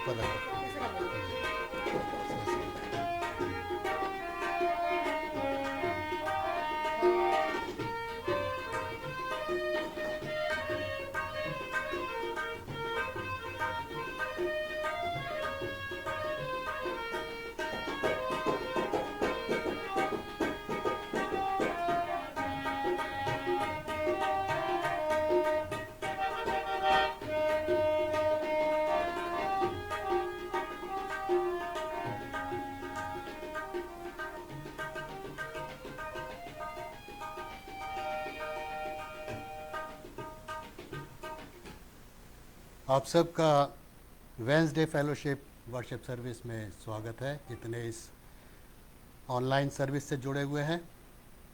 ऊपर रखो। आप सबका वेंसडे फेलोशिप वर्शिप सर्विस में स्वागत है। जितने इस ऑनलाइन सर्विस से जुड़े हुए हैं,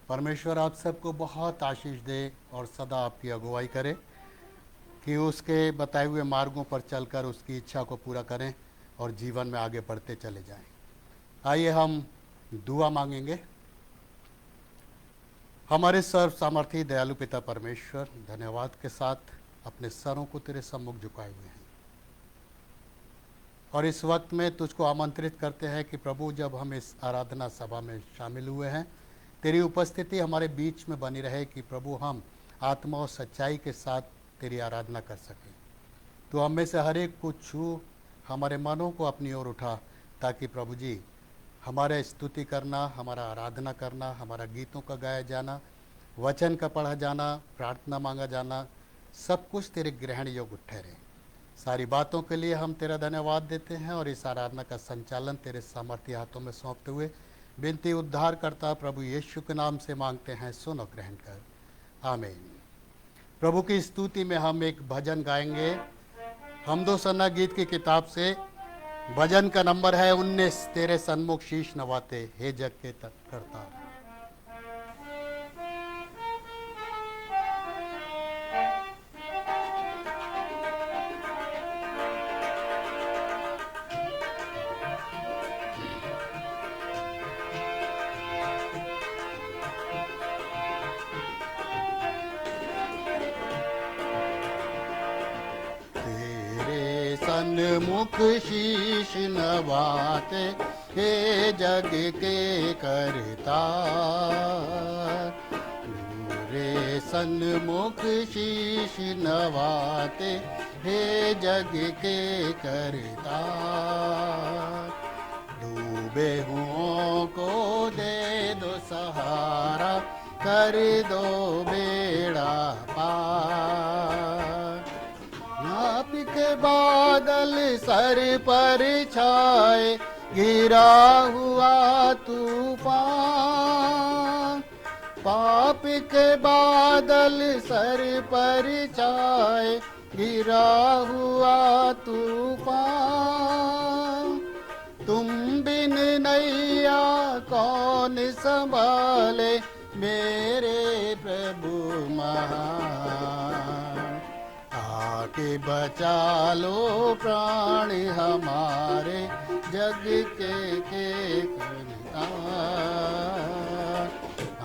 परमेश्वर आप सबको बहुत आशीष दे और सदा आपकी अगुवाई करे कि उसके बताए हुए मार्गों पर चलकर उसकी इच्छा को पूरा करें और जीवन में आगे बढ़ते चले जाएं। आइए हम दुआ मांगेंगे। हमारे सर्व सामर्थी दयालु पिता परमेश्वर, धन्यवाद के साथ अपने सरों को तेरे सम्मुख झुकाए हुए हैं और इस वक्त में तुझको आमंत्रित करते हैं कि प्रभु, जब हम इस आराधना सभा में शामिल हुए हैं, तेरी उपस्थिति हमारे बीच में बनी रहे कि प्रभु हम आत्मा और सच्चाई के साथ तेरी आराधना कर सकें। तो हम में से हर एक को छू, हमारे मनों को अपनी ओर उठा, ताकि प्रभु जी हमारे स्तुति करना, हमारा आराधना करना, हमारा गीतों का गाया जाना, वचन का पढ़ा जाना, प्रार्थना मांगा जाना, सब कुछ तेरे ग्रहण योग्य ठहरे। सारी बातों के लिए हम तेरा धन्यवाद देते हैं और इस आराधना का संचालन तेरे सामर्थ्य हाथों में सौंपते हुए विनती उद्धार करता प्रभु यीशु के नाम से मांगते हैं, सुन और ग्रहण कर, आमीन। प्रभु की स्तुति में हम एक भजन गाएंगे। हमदो सन्ना गीत की किताब से भजन का नंबर है 19, तेरे सन्मुख शीश नवाते हे जग के करता। सन्मुख शीश नवाते हे जग के करता, तेरे सन्मुख शीश नवाते हे जग के करता। डूबे हुओं को दे दो सहारा, कर दो बेड़ा पार। नाप के बादल सर पर छाए, गिरा हुआ तूफान। पाप के बादल सर पर छाए, गिरा हुआ तूफान। तुम बिन नैया कौन संभाले, मेरे प्रभु महान। आके बचा लो प्राण हमारे, जग के करता।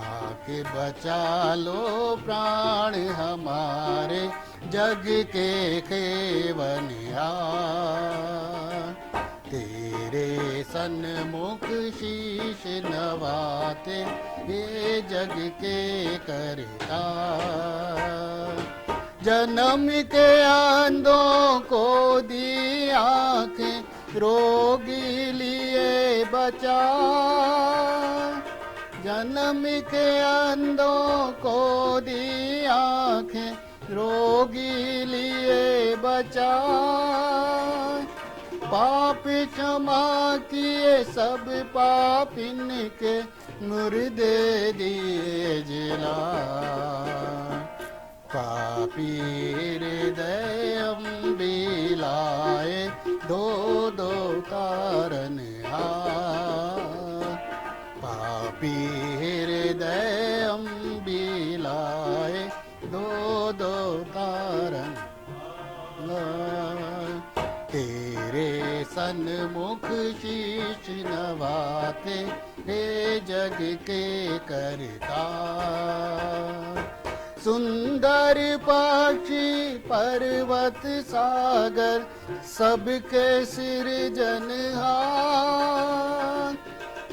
आके बचा लो प्राण हमारे, जग के केवनिहार। तेरे सन्मुख शीश नवाते ये जग के करता। जन्म के अंधों को दी आँखें, रोगी लिए बचा। जन्म के अंधों को दी आँखें, रोगी लिए बचा। पाप क्षमा किए सब पापिन के, मुर्दे दिए जिला। पापी हृदय बिलाए, दो दो तारनहार। पापी हृदय बिलाए, दो दो तारनहार। तेरे सन्मुख शीश नवाते हे जग के करता। सुंदर पक्षी पर्वत सागर सबके सृजनहार।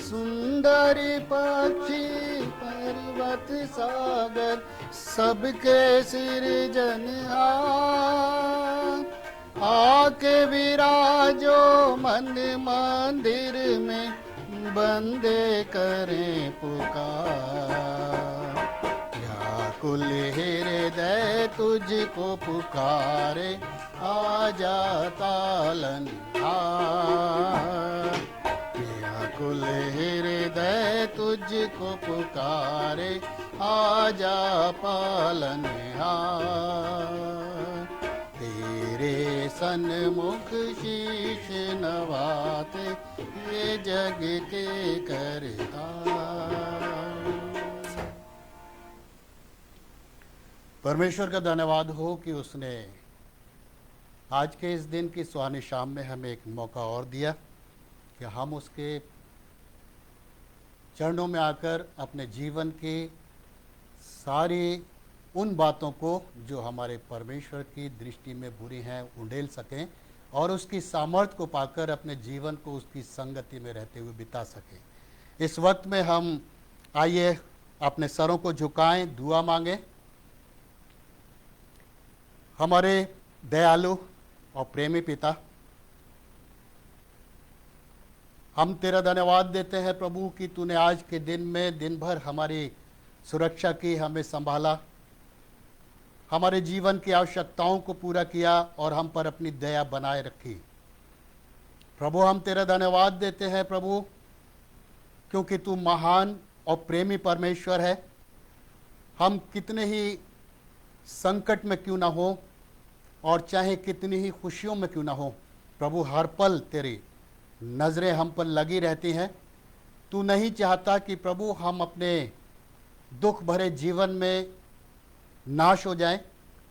सुंदर पक्षी पर्वत सागर सबके सृजनहार। आके विराजो मन मंदिर में बंदे करें पुकार। व्याकुल हृदय तुझको पुकारे आजा तालनहार। व्याकुल हृदय तुझको पुकारे आजा पालनहार। तेरे सन्मुख शीश नवाते ये जग के करतार। परमेश्वर का धन्यवाद हो कि उसने आज के इस दिन की सुहानी शाम में हमें एक मौका और दिया कि हम उसके चरणों में आकर अपने जीवन की सारी उन बातों को जो हमारे परमेश्वर की दृष्टि में बुरी हैं उंडेल सकें और उसकी सामर्थ्य को पाकर अपने जीवन को उसकी संगति में रहते हुए बिता सकें। इस वक्त में हम आइए अपने सरों को झुकाएं, दुआ मांगें। हमारे दयालु और प्रेमी पिता, हम तेरा धन्यवाद देते हैं प्रभु कि तूने आज के दिन में दिन भर हमारी सुरक्षा की, हमें संभाला, हमारे जीवन की आवश्यकताओं को पूरा किया और हम पर अपनी दया बनाए रखी। प्रभु हम तेरा धन्यवाद देते हैं प्रभु, क्योंकि तू महान और प्रेमी परमेश्वर है। हम कितने ही संकट में क्यों ना हो और चाहे कितनी ही खुशियों में क्यों ना हो, प्रभु हर पल तेरी नज़रें हम पर लगी रहती हैं। तू नहीं चाहता कि प्रभु हम अपने दुख भरे जीवन में नाश हो जाएं,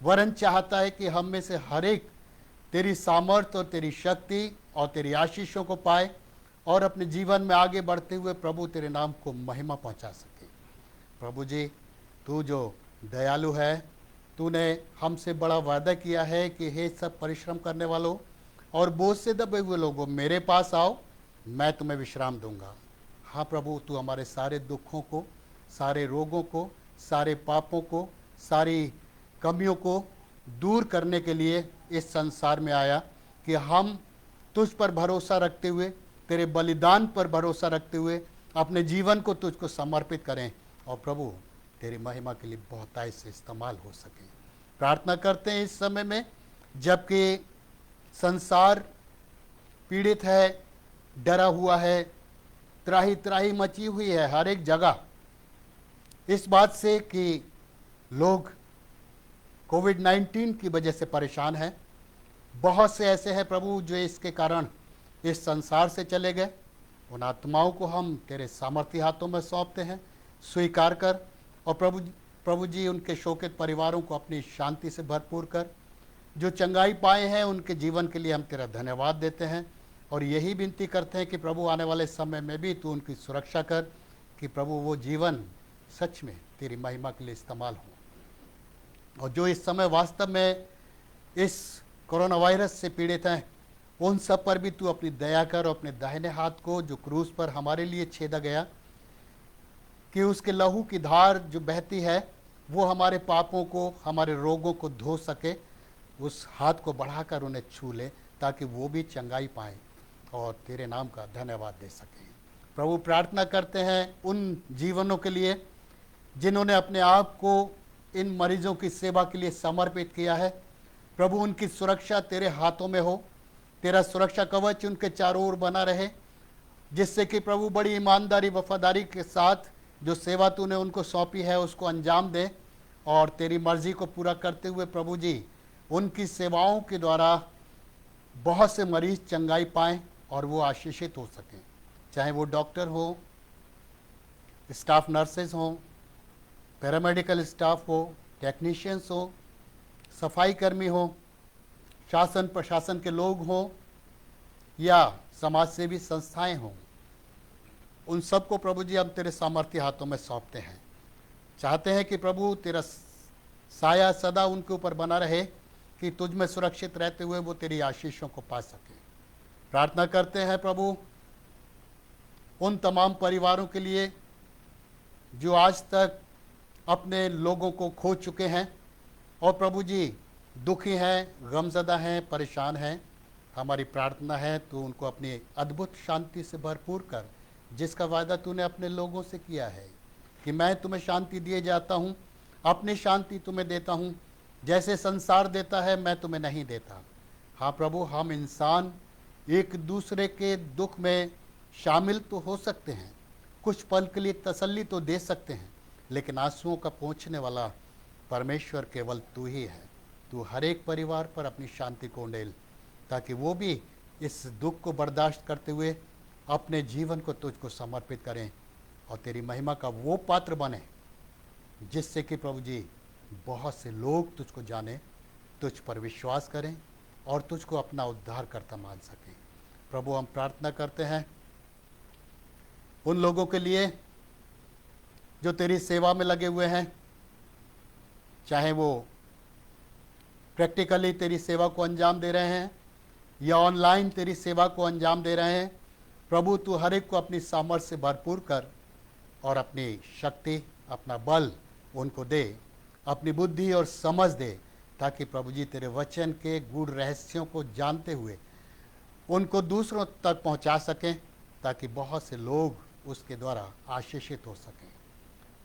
वरन चाहता है कि हम में से हर एक तेरी सामर्थ्य और तेरी शक्ति और तेरी आशीषों को पाए और अपने जीवन में आगे बढ़ते हुए प्रभु तेरे नाम को महिमा पहुंचा सके। प्रभु जी, तू जो दयालु है, तूने हमसे बड़ा वादा किया है कि हे सब परिश्रम करने वालों और बोझ से दबे हुए लोगों, मेरे पास आओ, मैं तुम्हें विश्राम दूंगा। हाँ प्रभु, तू हमारे सारे दुखों को, सारे रोगों को, सारे पापों को, सारी कमियों को दूर करने के लिए इस संसार में आया कि हम तुझ पर भरोसा रखते हुए, तेरे बलिदान पर भरोसा रखते हुए अपने जीवन को तुझको समर्पित करें और प्रभु तेरी महिमा के लिए बहुतायत से इस्तेमाल हो सके। प्रार्थना करते हैं इस समय में जबकि संसार पीड़ित है, डरा हुआ है, त्राही त्राही मची हुई है हर एक जगह इस बात से कि लोग कोविड-19 की वजह से परेशान हैं। बहुत से ऐसे हैं प्रभु जो इसके कारण इस संसार से चले गए। उन आत्माओं को हम तेरे सामर्थ्य हाथों में सौंपते हैं, स्वीकार कर और प्रभु जी उनके शोकित परिवारों को अपनी शांति से भरपूर कर। जो चंगाई पाए हैं उनके जीवन के लिए हम तेरा धन्यवाद देते हैं और यही विनती करते हैं कि प्रभु आने वाले समय में भी तू उनकी सुरक्षा कर कि प्रभु वो जीवन सच में तेरी महिमा के लिए इस्तेमाल हो। और जो इस समय वास्तव में इस कोरोना वायरस से पीड़ित हैं, उन सब पर भी तू अपनी दया कर और अपने दाहिने हाथ को जो क्रूस पर हमारे लिए छेदा गया, कि उसके लहू की धार जो बहती है वो हमारे पापों को, हमारे रोगों को धो सके। उस हाथ को बढ़ाकर उन्हें छू ले ताकि वो भी चंगाई पाएं और तेरे नाम का धन्यवाद दे सकें। प्रभु प्रार्थना करते हैं उन जीवनों के लिए जिन्होंने अपने आप को इन मरीजों की सेवा के लिए समर्पित किया है। प्रभु उनकी सुरक्षा तेरे हाथों में हो, तेरा सुरक्षा कवच उनके चारों ओर बना रहे, जिससे कि प्रभु बड़ी ईमानदारी वफादारी के साथ जो सेवा तूने उनको सौंपी है उसको अंजाम दे और तेरी मर्जी को पूरा करते हुए प्रभु जी उनकी सेवाओं के द्वारा बहुत से मरीज चंगाई पाएं और वो आशीषित हो सकें। चाहे वो डॉक्टर हो, स्टाफ नर्सेज हों, पैरामेडिकल स्टाफ हो, टेक्नीशियंस हो, सफाई कर्मी हो, शासन प्रशासन के लोग हों या समाज सेवी संस्थाएं हों, उन सबको प्रभु जी हम तेरे सामर्थ्य हाथों में सौंपते हैं। चाहते हैं कि प्रभु तेरा साया सदा उनके ऊपर बना रहे कि तुझ में सुरक्षित रहते हुए वो तेरी आशीषों को पा सके। प्रार्थना करते हैं प्रभु उन तमाम परिवारों के लिए जो आज तक अपने लोगों को खो चुके हैं और प्रभु जी दुखी हैं, गमज़दा हैं, परेशान हैं। हमारी प्रार्थना है तू उनको अपनी अद्भुत शांति से भरपूर कर, जिसका वायदा तूने अपने लोगों से किया है कि मैं तुम्हें शांति दिए जाता हूँ, अपनी शांति तुम्हें देता हूँ, जैसे संसार देता है मैं तुम्हें नहीं देता। हाँ प्रभु, हम इंसान एक दूसरे के दुख में शामिल तो हो सकते हैं, कुछ पल के लिए तसल्ली तो दे सकते हैं, लेकिन आंसुओं का पोंछने वाला परमेश्वर केवल तू ही है। तू हर एक परिवार पर अपनी शांति को उंडेल, ताकि वो भी इस दुख को बर्दाश्त करते हुए अपने जीवन को तुझको समर्पित करें और तेरी महिमा का वो पात्र बने, जिससे कि प्रभु जी बहुत से लोग तुझको जाने, तुझ पर विश्वास करें और तुझको अपना उद्धारकर्ता मान सकें। प्रभु, हम प्रार्थना करते हैं उन लोगों के लिए जो तेरी सेवा में लगे हुए हैं, चाहे वो प्रैक्टिकली तेरी सेवा को अंजाम दे रहे हैं या ऑनलाइन तेरी सेवा को अंजाम दे रहे हैं। प्रभु, तू हर एक को अपनी सामर्थ्य से भरपूर कर और अपनी शक्ति, अपना बल उनको दे, अपनी बुद्धि और समझ दे, ताकि प्रभु जी तेरे वचन के गूढ़ रहस्यों को जानते हुए उनको दूसरों तक पहुंचा सकें, ताकि बहुत से लोग उसके द्वारा आशीषित हो सकें।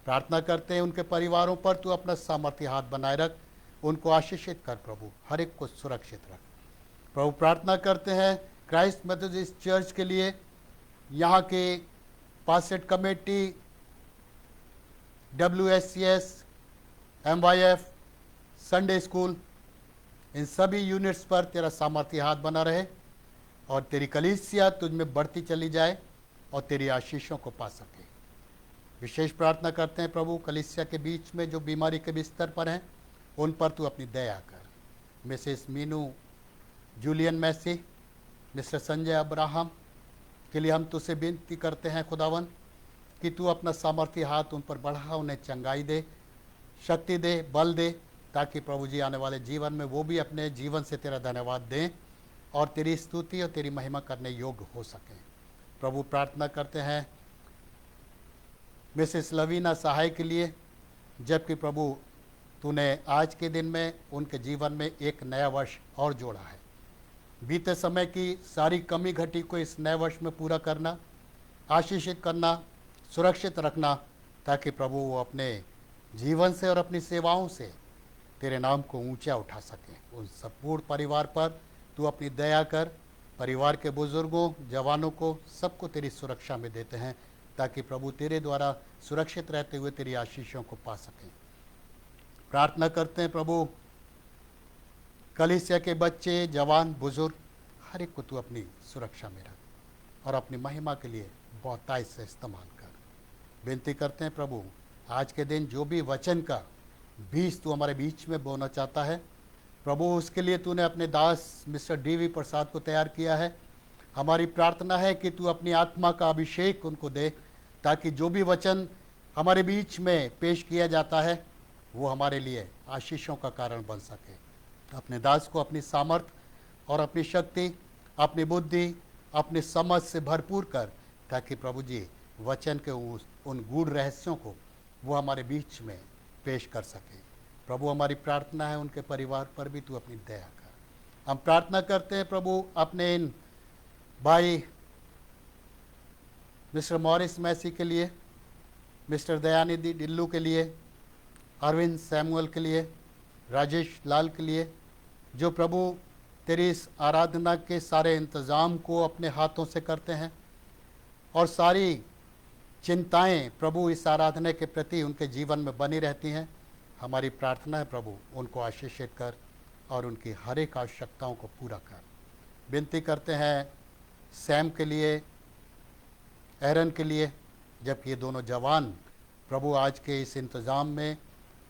प्रार्थना करते हैं उनके परिवारों पर तू अपना सामर्थ्य हाथ बनाए रख, उनको आशीषित कर प्रभु, हर एक को सुरक्षित रख। प्रभु, प्रार्थना करते हैं क्राइस्ट मेथोडिस्ट चर्च के लिए, यहाँ के पासेट committee, WSCS, MYF, Sunday school, इन सभी यूनिट्स पर तेरा सामर्थ्य हाथ बना रहे और तेरी कलीसिया तुझ में बढ़ती चली जाए और तेरी आशीषों को पा सके। विशेष प्रार्थना करते हैं प्रभु, कलीसिया के बीच में जो बीमारी के बिस्तर पर हैं उन पर तू अपनी दया कर। Mrs Meenu Julian Macy, mister Sanjay Abraham के लिए हम तुझसे विनती करते हैं खुदावन कि तू अपना सामर्थ्य हाथ उन पर बढ़ा, उन्हें चंगाई दे, शक्ति दे, बल दे, ताकि प्रभु जी आने वाले जीवन में वो भी अपने जीवन से तेरा धन्यवाद दें और तेरी स्तुति और तेरी महिमा करने योग्य हो सकें। प्रभु, प्रार्थना करते हैं मिसेस लवीना सहाय के लिए, जबकि प्रभु तूने आज के दिन में उनके जीवन में एक नया वर्ष और जोड़ा है। बीते समय की सारी कमी घटी को इस नए वर्ष में पूरा करना, आशीषित करना, सुरक्षित रखना, ताकि प्रभु वो अपने जीवन से और अपनी सेवाओं से तेरे नाम को ऊंचा उठा सकें। उन संपूर्ण परिवार पर तू अपनी दया कर। परिवार के बुजुर्गों, जवानों को, सबको तेरी सुरक्षा में देते हैं, ताकि प्रभु तेरे द्वारा सुरक्षित रहते हुए तेरी आशीषों को पा सकें। प्रार्थना करते हैं प्रभु, कलीसिया के बच्चे, जवान, बुजुर्ग, हर एक को तू अपनी सुरक्षा में रख और अपनी महिमा के लिए बहुतायत से इस्तेमाल कर। विनती करते हैं प्रभु, आज के दिन जो भी वचन का बीज तू हमारे बीच में बोना चाहता है प्रभु, उसके लिए तूने अपने दास मिस्टर DV प्रसाद को तैयार किया है। हमारी प्रार्थना है कि तू अपनी आत्मा का अभिषेक उनको दे, ताकि जो भी वचन हमारे बीच में पेश किया जाता है वो हमारे लिए आशीषों का कारण बन सके। अपने दास को अपनी सामर्थ और अपनी शक्ति, अपनी बुद्धि, अपनी समझ से भरपूर कर, ताकि प्रभु जी वचन के उन गूढ़ रहस्यों को वो हमारे बीच में पेश कर सके। प्रभु, हमारी प्रार्थना है उनके परिवार पर भी तू अपनी दया कर। हम प्रार्थना करते हैं प्रभु अपने इन भाई मिस्टर मॉरिस मैसी के लिए, मिस्टर दयानिधि डिल्लू के लिए, अरविंद सैमुअल के लिए, राजेश लाल के लिए, जो प्रभु तेरी इस आराधना के सारे इंतज़ाम को अपने हाथों से करते हैं और सारी चिंताएं प्रभु इस आराधना के प्रति उनके जीवन में बनी रहती हैं। हमारी प्रार्थना है प्रभु, उनको आशीषित कर और उनकी हर एक आवश्यकताओं को पूरा कर। विनती करते हैं सैम के लिए, एरन के लिए, जबकि ये दोनों जवान प्रभु आज के इस इंतज़ाम में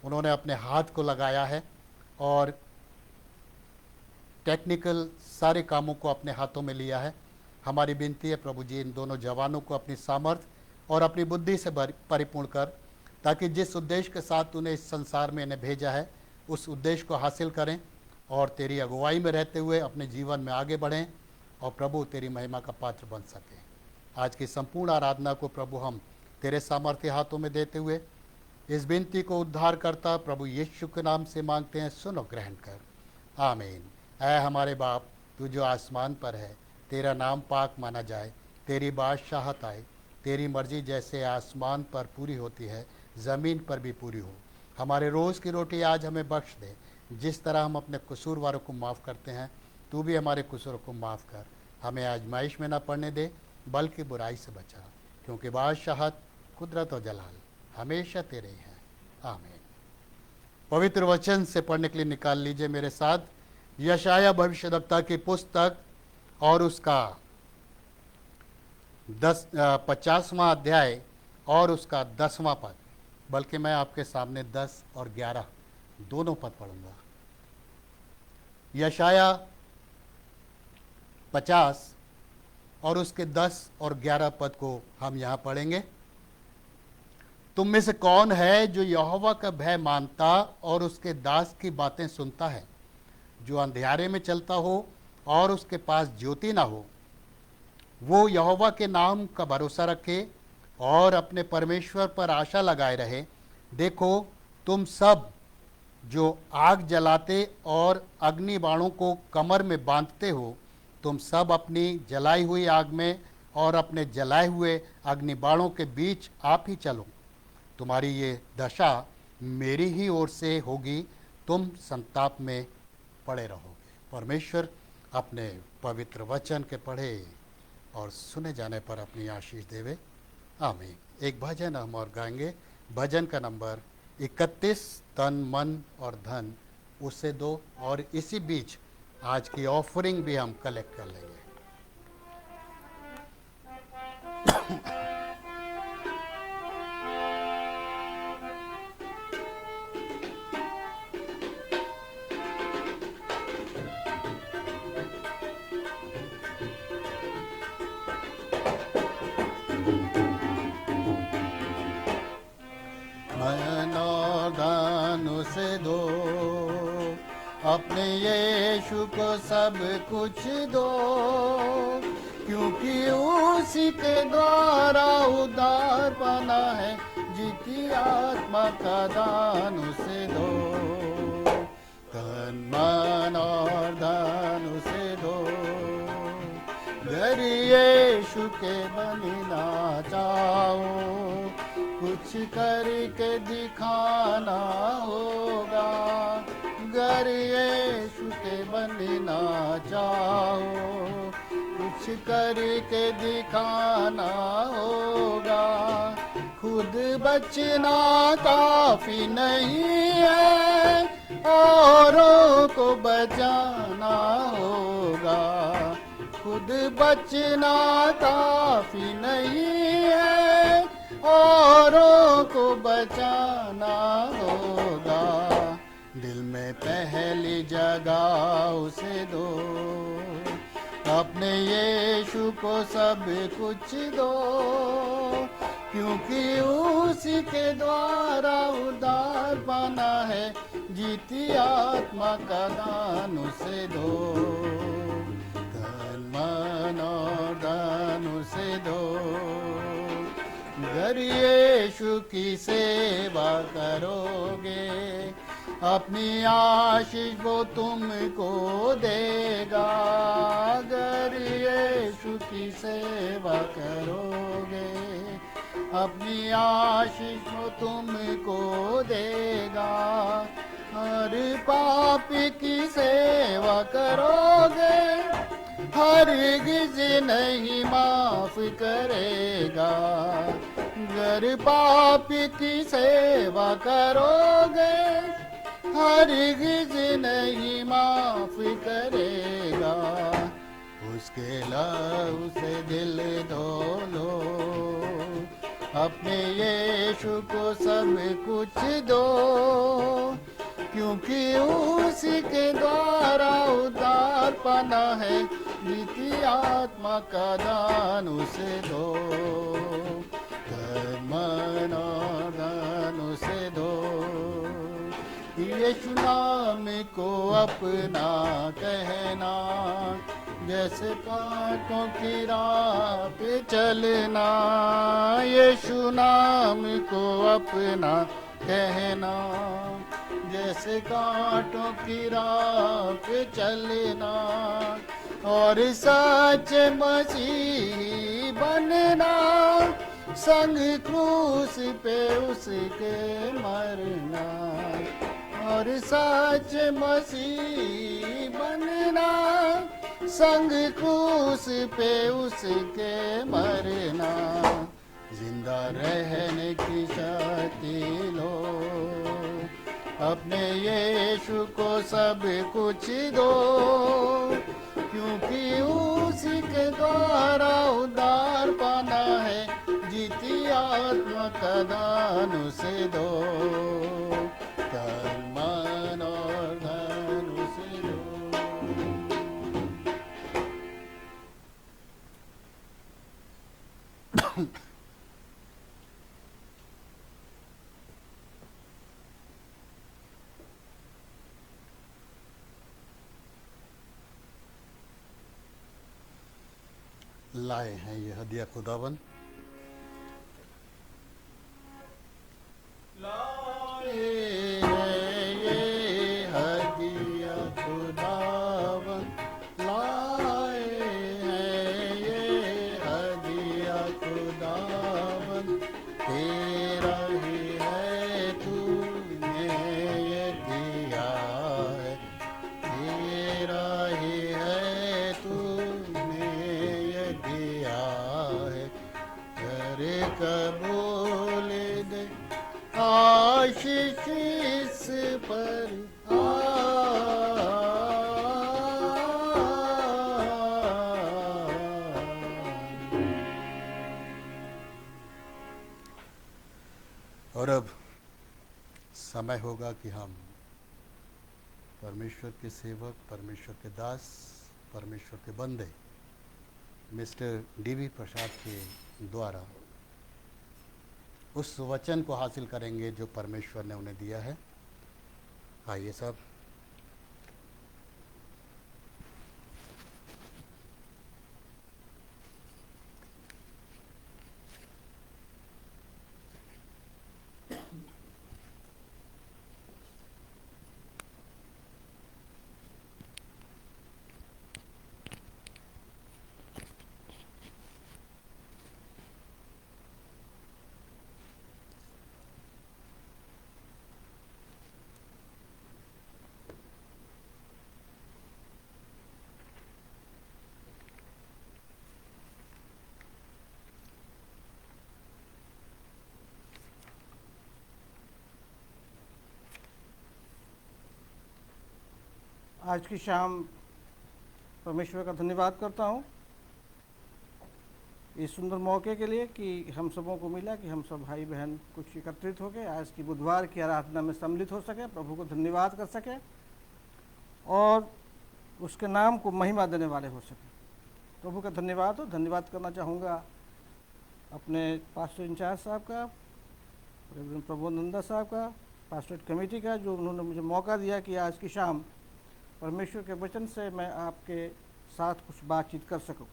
उन्होंने अपने हाथ को लगाया है और टेक्निकल सारे कामों को अपने हाथों में लिया है। हमारी विनती है प्रभु जी, इन दोनों जवानों को अपनी सामर्थ और अपनी बुद्धि से परिपूर्ण कर, ताकि जिस उद्देश्य के साथ तूने इस संसार में इन्हें भेजा है उस उद्देश्य को हासिल करें और तेरी अगुवाई में रहते हुए अपने जीवन में आगे बढ़ें और प्रभु तेरी महिमा का पात्र बन सकें। आज की संपूर्ण आराधना को प्रभु हम तेरे सामर्थ्य हाथों में देते हुए इस विनती को उद्धार करता प्रभु यीशु के नाम से मांगते हैं, सुनो ग्रहण कर, आमीन। ऐ हमारे बाप, तू जो आसमान पर है, तेरा नाम पाक माना जाए, तेरी बादशाहत आए, तेरी मर्जी जैसे आसमान पर पूरी होती है ज़मीन पर भी पूरी हो। हमारे रोज़ की रोटी आज हमें बख्श दे, जिस तरह हम अपने कसूरवारों को माफ़ करते हैं, तू भी हमारे कसूरों को माफ़ कर। हमें आजमाइश में न पड़ने दे, बल्कि बुराई से बचा, क्योंकि बादशाहत, कुदरत और जलाल हमेशा तेरे ही हैं, आमीन। पवित्र वचन से पढ़ने के लिए निकाल लीजिए मेरे साथ यशाया भविष्यद्वक्ता की पुस्तक और उसका 50वां अध्याय और उसका 10वां पद, बल्कि मैं आपके सामने 10 और 11 दोनों पद पढ़ूंगा। यशाया 50 और उसके 10 और 11 पद को हम यहाँ पढ़ेंगे। तुम में से कौन है जो यहोवा का भय मानता और उसके दास की बातें सुनता है, जो अंधियारे में चलता हो और उसके पास ज्योति ना हो। वो यहोवा के नाम का भरोसा रखे और अपने परमेश्वर पर आशा लगाए रहे। देखो, तुम सब जो आग जलाते और अग्नि बाणों को कमर में बांधते हो, तुम सब अपनी जलाई हुई आग में और अपने जलाए हुए अग्नि बाणों के बीच आप ही चलो। तुम्हारी ये दशा मेरी ही ओर से होगी, तुम संताप में पड़े रहोगे। परमेश्वर अपने पवित्र वचन के पढ़े और सुने जाने पर अपनी आशीष देवे, आमीन। एक भजन हम और गाएंगे, भजन का नंबर 31, तन मन और धन, उससे दो, और इसी बीच आज की ऑफरिंग भी हम कलेक्ट कर लेंगे। से दो, अपने यीशु को सब कुछ दो, क्योंकि उसी के द्वारा उद्धार बना है, जीती आत्मा का दान उसे दो। तन मन और धन उसे दो, घर यीशु के बनना चाहो, कुछ करके दिखाना होगा। घर यीशु के बनना चाहो, कुछ करके दिखाना होगा। खुद बचना काफी नहीं है, औरों को बचाना होगा। खुद बचना काफी नहीं है, औरों को बचाना होगा। दिल में पहली जगह उसे दो, अपने यीशु को सब कुछ दो, क्योंकि उसी के द्वारा उद्धार बना है, जीती आत्मा का दान उसे दो। तन मन और दान उसे दो, घर यीशु की सेवा करोगे, अपनी आशीष वो तुमको देगा। घर यीशु की सेवा करोगे, अपनी आशीष वो तुमको देगा। हर पापी की सेवा करोगे, हरगिज़ नहीं माफ करेगा। घर पापी की सेवा करोगे, हरगिज़ नहीं माफ करेगा। उसके लहू से दिल धो लो, अपने यीशु को सब कुछ दो, क्योंकि उसी के द्वारा उद्धार पाना है, जीती आत्मा का दान उसे दो। मन और दान उसे दो, यीशु नाम को अपना कहना, जैसे कांटों की राह पे चलना। यीशु नाम को अपना कहना, जैसे कांटों की राह पे चलना, और सच मसीही बनना, संग क्रूस पे उसके मरना। और सच मसीही बनना, संग क्रूस पे उसके मरना। जिंदा रहने की शक्ति लो, अपने यीशु को सब कुछ दो, क्योंकि उसी के द्वारा उद्धार पाना है। जीती आत्मा का दान उसे दो, तन मन और धन उसे दो। लाए हैं ये हदिया खुदावन, लाए हैं ये हदिया खुदावन, लाए हैं ये हदिया खुदावन। तेरा ही है, तूने ये दिया है, तेरा ही है, तूने ये दिया है। करे कबूल दे आशीष इस पर और अब समय होगा कि हम परमेश्वर के सेवक, परमेश्वर के दास, परमेश्वर के बंदे मिस्टर डीवी प्रसाद के द्वारा उस वचन को हासिल करेंगे जो परमेश्वर ने उन्हें दिया है। आइए सब। आज की शाम परमेश्वर का धन्यवाद करता हूँ इस सुंदर मौके के लिए कि हम सबों को मिला कि हम सब भाई बहन कुछ एकत्रित होकर आज की बुधवार की आराधना में सम्मिलित हो सके, प्रभु को धन्यवाद कर सके और उसके नाम को महिमा देने वाले हो सके। प्रभु का धन्यवाद हो। धन्यवाद करना चाहूँगा अपने पास्टर इंचार्ज साहब का, रेवरेंड प्रभुनंदा साहब का, पास्टरेट कमेटी का, जो उन्होंने मुझे मौका दिया कि आज की शाम परमेश्वर के वचन से मैं आपके साथ कुछ बातचीत कर सकूं।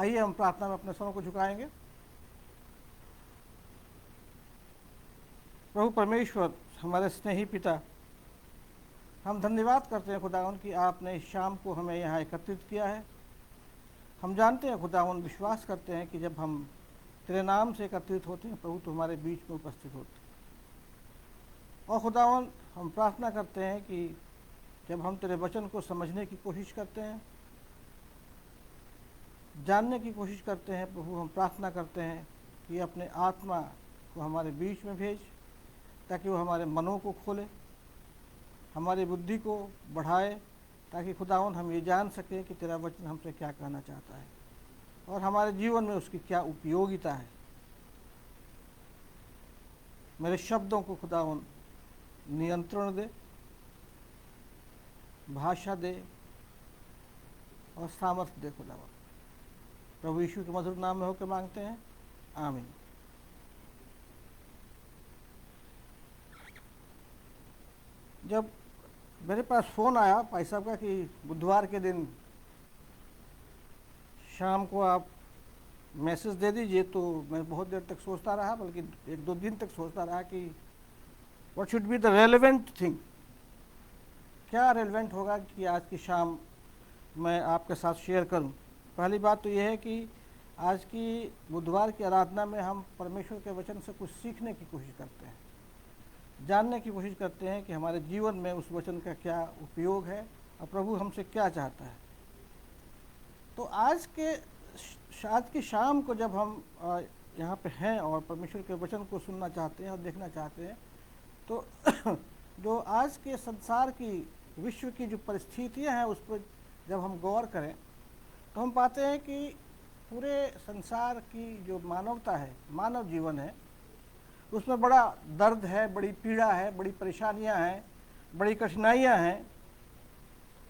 आइए हम प्रार्थना में अपने स्वरों को झुकाएंगे। प्रभु परमेश्वर, हमारे स्नेही पिता, हम धन्यवाद करते हैं खुदावन कि आपने इस शाम को हमें यहाँ एकत्रित किया है। हम जानते हैं खुदावन, विश्वास करते हैं कि जब हम तेरे नाम से एकत्रित होते हैं प्रभु, तो हमारे बीच में उपस्थित होते हैं। और खुदावन, हम प्रार्थना करते हैं कि जब हम तेरे वचन को समझने की कोशिश करते हैं, जानने की कोशिश करते हैं प्रभु, हम प्रार्थना करते हैं कि अपने आत्मा को हमारे बीच में भेज, ताकि वो हमारे मनों को खोले, हमारी बुद्धि को बढ़ाए, ताकि खुदावन हम ये जान सकें कि तेरा वचन हमसे क्या कहना चाहता है और हमारे जीवन में उसकी क्या उपयोगिता है। मेरे शब्दों को खुदावन नियंत्रण दे, भाषा दे और सामर्थ्य दे खुदावन। प्रभु यीशु के मधुर नाम में होकर मांगते हैं, आमीन। जब मेरे पास फ़ोन आया भाई साहब का कि बुधवार के दिन शाम को आप मैसेज दे दीजिए, तो मैं बहुत देर तक सोचता रहा, बल्कि 1-2 दिन तक सोचता रहा कि what should be the relevant thing, क्या रेलेवेंट होगा कि आज की शाम मैं आपके साथ शेयर करूं। पहली बात तो यह है कि आज की बुधवार की आराधना में हम परमेश्वर के वचन से कुछ सीखने की कोशिश करते हैं, जानने की कोशिश करते हैं कि हमारे जीवन में उस वचन का क्या उपयोग है और प्रभु हमसे क्या चाहता है। तो आज की शाम को जब हम यहाँ पे हैं और परमेश्वर के वचन को सुनना चाहते हैं और देखना चाहते हैं, तो जो आज के संसार की, विश्व की जो परिस्थितियाँ हैं उस पर जब हम गौर करें तो हम पाते हैं कि पूरे संसार की जो मानवता है, मानव जीवन है, उसमें बड़ा दर्द है, बड़ी पीड़ा है, बड़ी परेशानियां हैं, बड़ी कठिनाइयां हैं।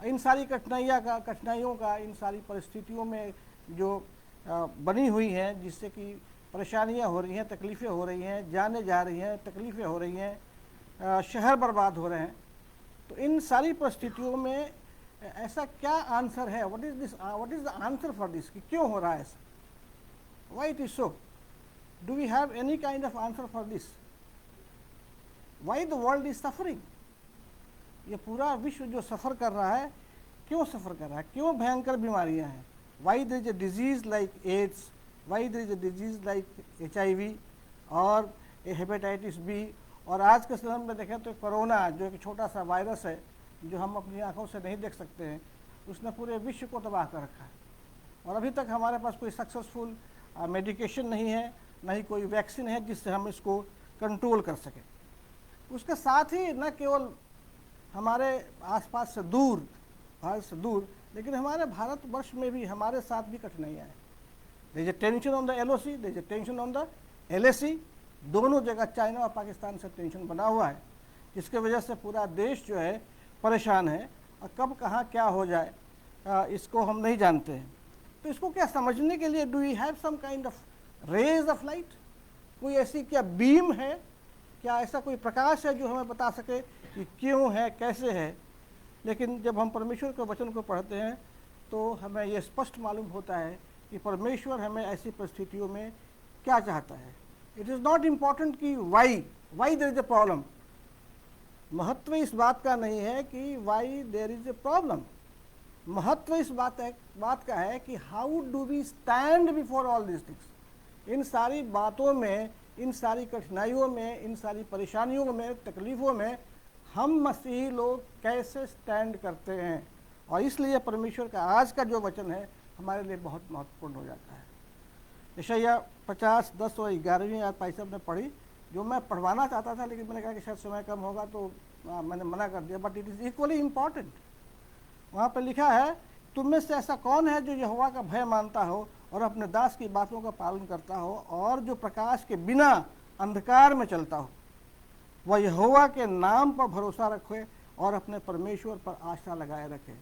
इन सारी कठिनाइयों का इन सारी परिस्थितियों में जो बनी हुई हैं, जिससे कि परेशानियां हो रही हैं, तकलीफ़ें हो रही हैं, जाने जा रही हैं, तकलीफ़ें हो रही हैं, शहर बर्बाद हो रहे हैं, तो इन सारी परिस्थितियों में ऐसा क्या आंसर है? What is the answer for this, कि क्यों हो रहा है ऐसा? Why it is so? Do we have any kind of answer for this? Why the world is suffering? ये पूरा विश्व जो सफ़र कर रहा है, क्यों सफ़र कर रहा है? क्यों भयंकर बीमारियां हैं? Why there is a disease like AIDS? Why there is a disease like HIV और हेपेटाइटिस बी? और आज के समय में देखें तो कोरोना, जो एक छोटा सा वायरस है जो हम अपनी आंखों से नहीं देख सकते हैं, उसने पूरे विश्व को तबाह कर रखा है। और अभी तक हमारे पास कोई सक्सेसफुल मेडिकेशन नहीं है, ना ही कोई वैक्सीन है जिससे हम इसको कंट्रोल कर सकें। उसके साथ ही न केवल हमारे आसपास से दूर, भारत से दूर, लेकिन हमारे भारतवर्ष में भी हमारे साथ भी कठिनाइयाँ हैं। There is a tension on the LOC, there is a tension on the LAC, दोनों जगह चाइना और पाकिस्तान से टेंशन बना हुआ है, जिसके वजह से पूरा देश जो है परेशान है और कब कहाँ क्या हो जाए इसको हम नहीं जानते हैं। तो इसको क्या समझने के लिए do we have some kind of rays of light? कोई ऐसी क्या बीम है, क्या ऐसा कोई प्रकाश है जो हमें बता सके कि क्यों है, कैसे है? लेकिन जब हम परमेश्वर के वचन को पढ़ते हैं तो हमें यह स्पष्ट मालूम होता है कि परमेश्वर हमें ऐसी परिस्थितियों में क्या चाहता है। इट इज़ नॉट इम्पॉर्टेंट कि why there is a problem. महत्व इस बात का नहीं है कि why there is a problem, महत्व इस बात का है कि how do we stand before all this things. इन सारी बातों में, इन सारी कठिनाइयों में, इन सारी परेशानियों में, तकलीफ़ों में हम मसीही लोग कैसे स्टैंड करते हैं। और इसलिए परमेश्वर का आज का जो वचन है हमारे लिए बहुत महत्वपूर्ण हो जाता है। यशायाह 50:10 और 11वीं आयत भाई साहब ने पढ़ी, जो मैं पढ़वाना चाहता था, लेकिन मैंने कहा कि शायद समय कम होगा तो मैंने मना कर दिया, but it is equally important. वहाँ पर लिखा है, तुम में से ऐसा कौन है जो यहोवा का भय मानता हो और अपने दास की बातों का पालन करता हो, और जो प्रकाश के बिना अंधकार में चलता हो। वह यहोवा के नाम पर भरोसा रखे और अपने परमेश्वर पर आशा लगाए रखे।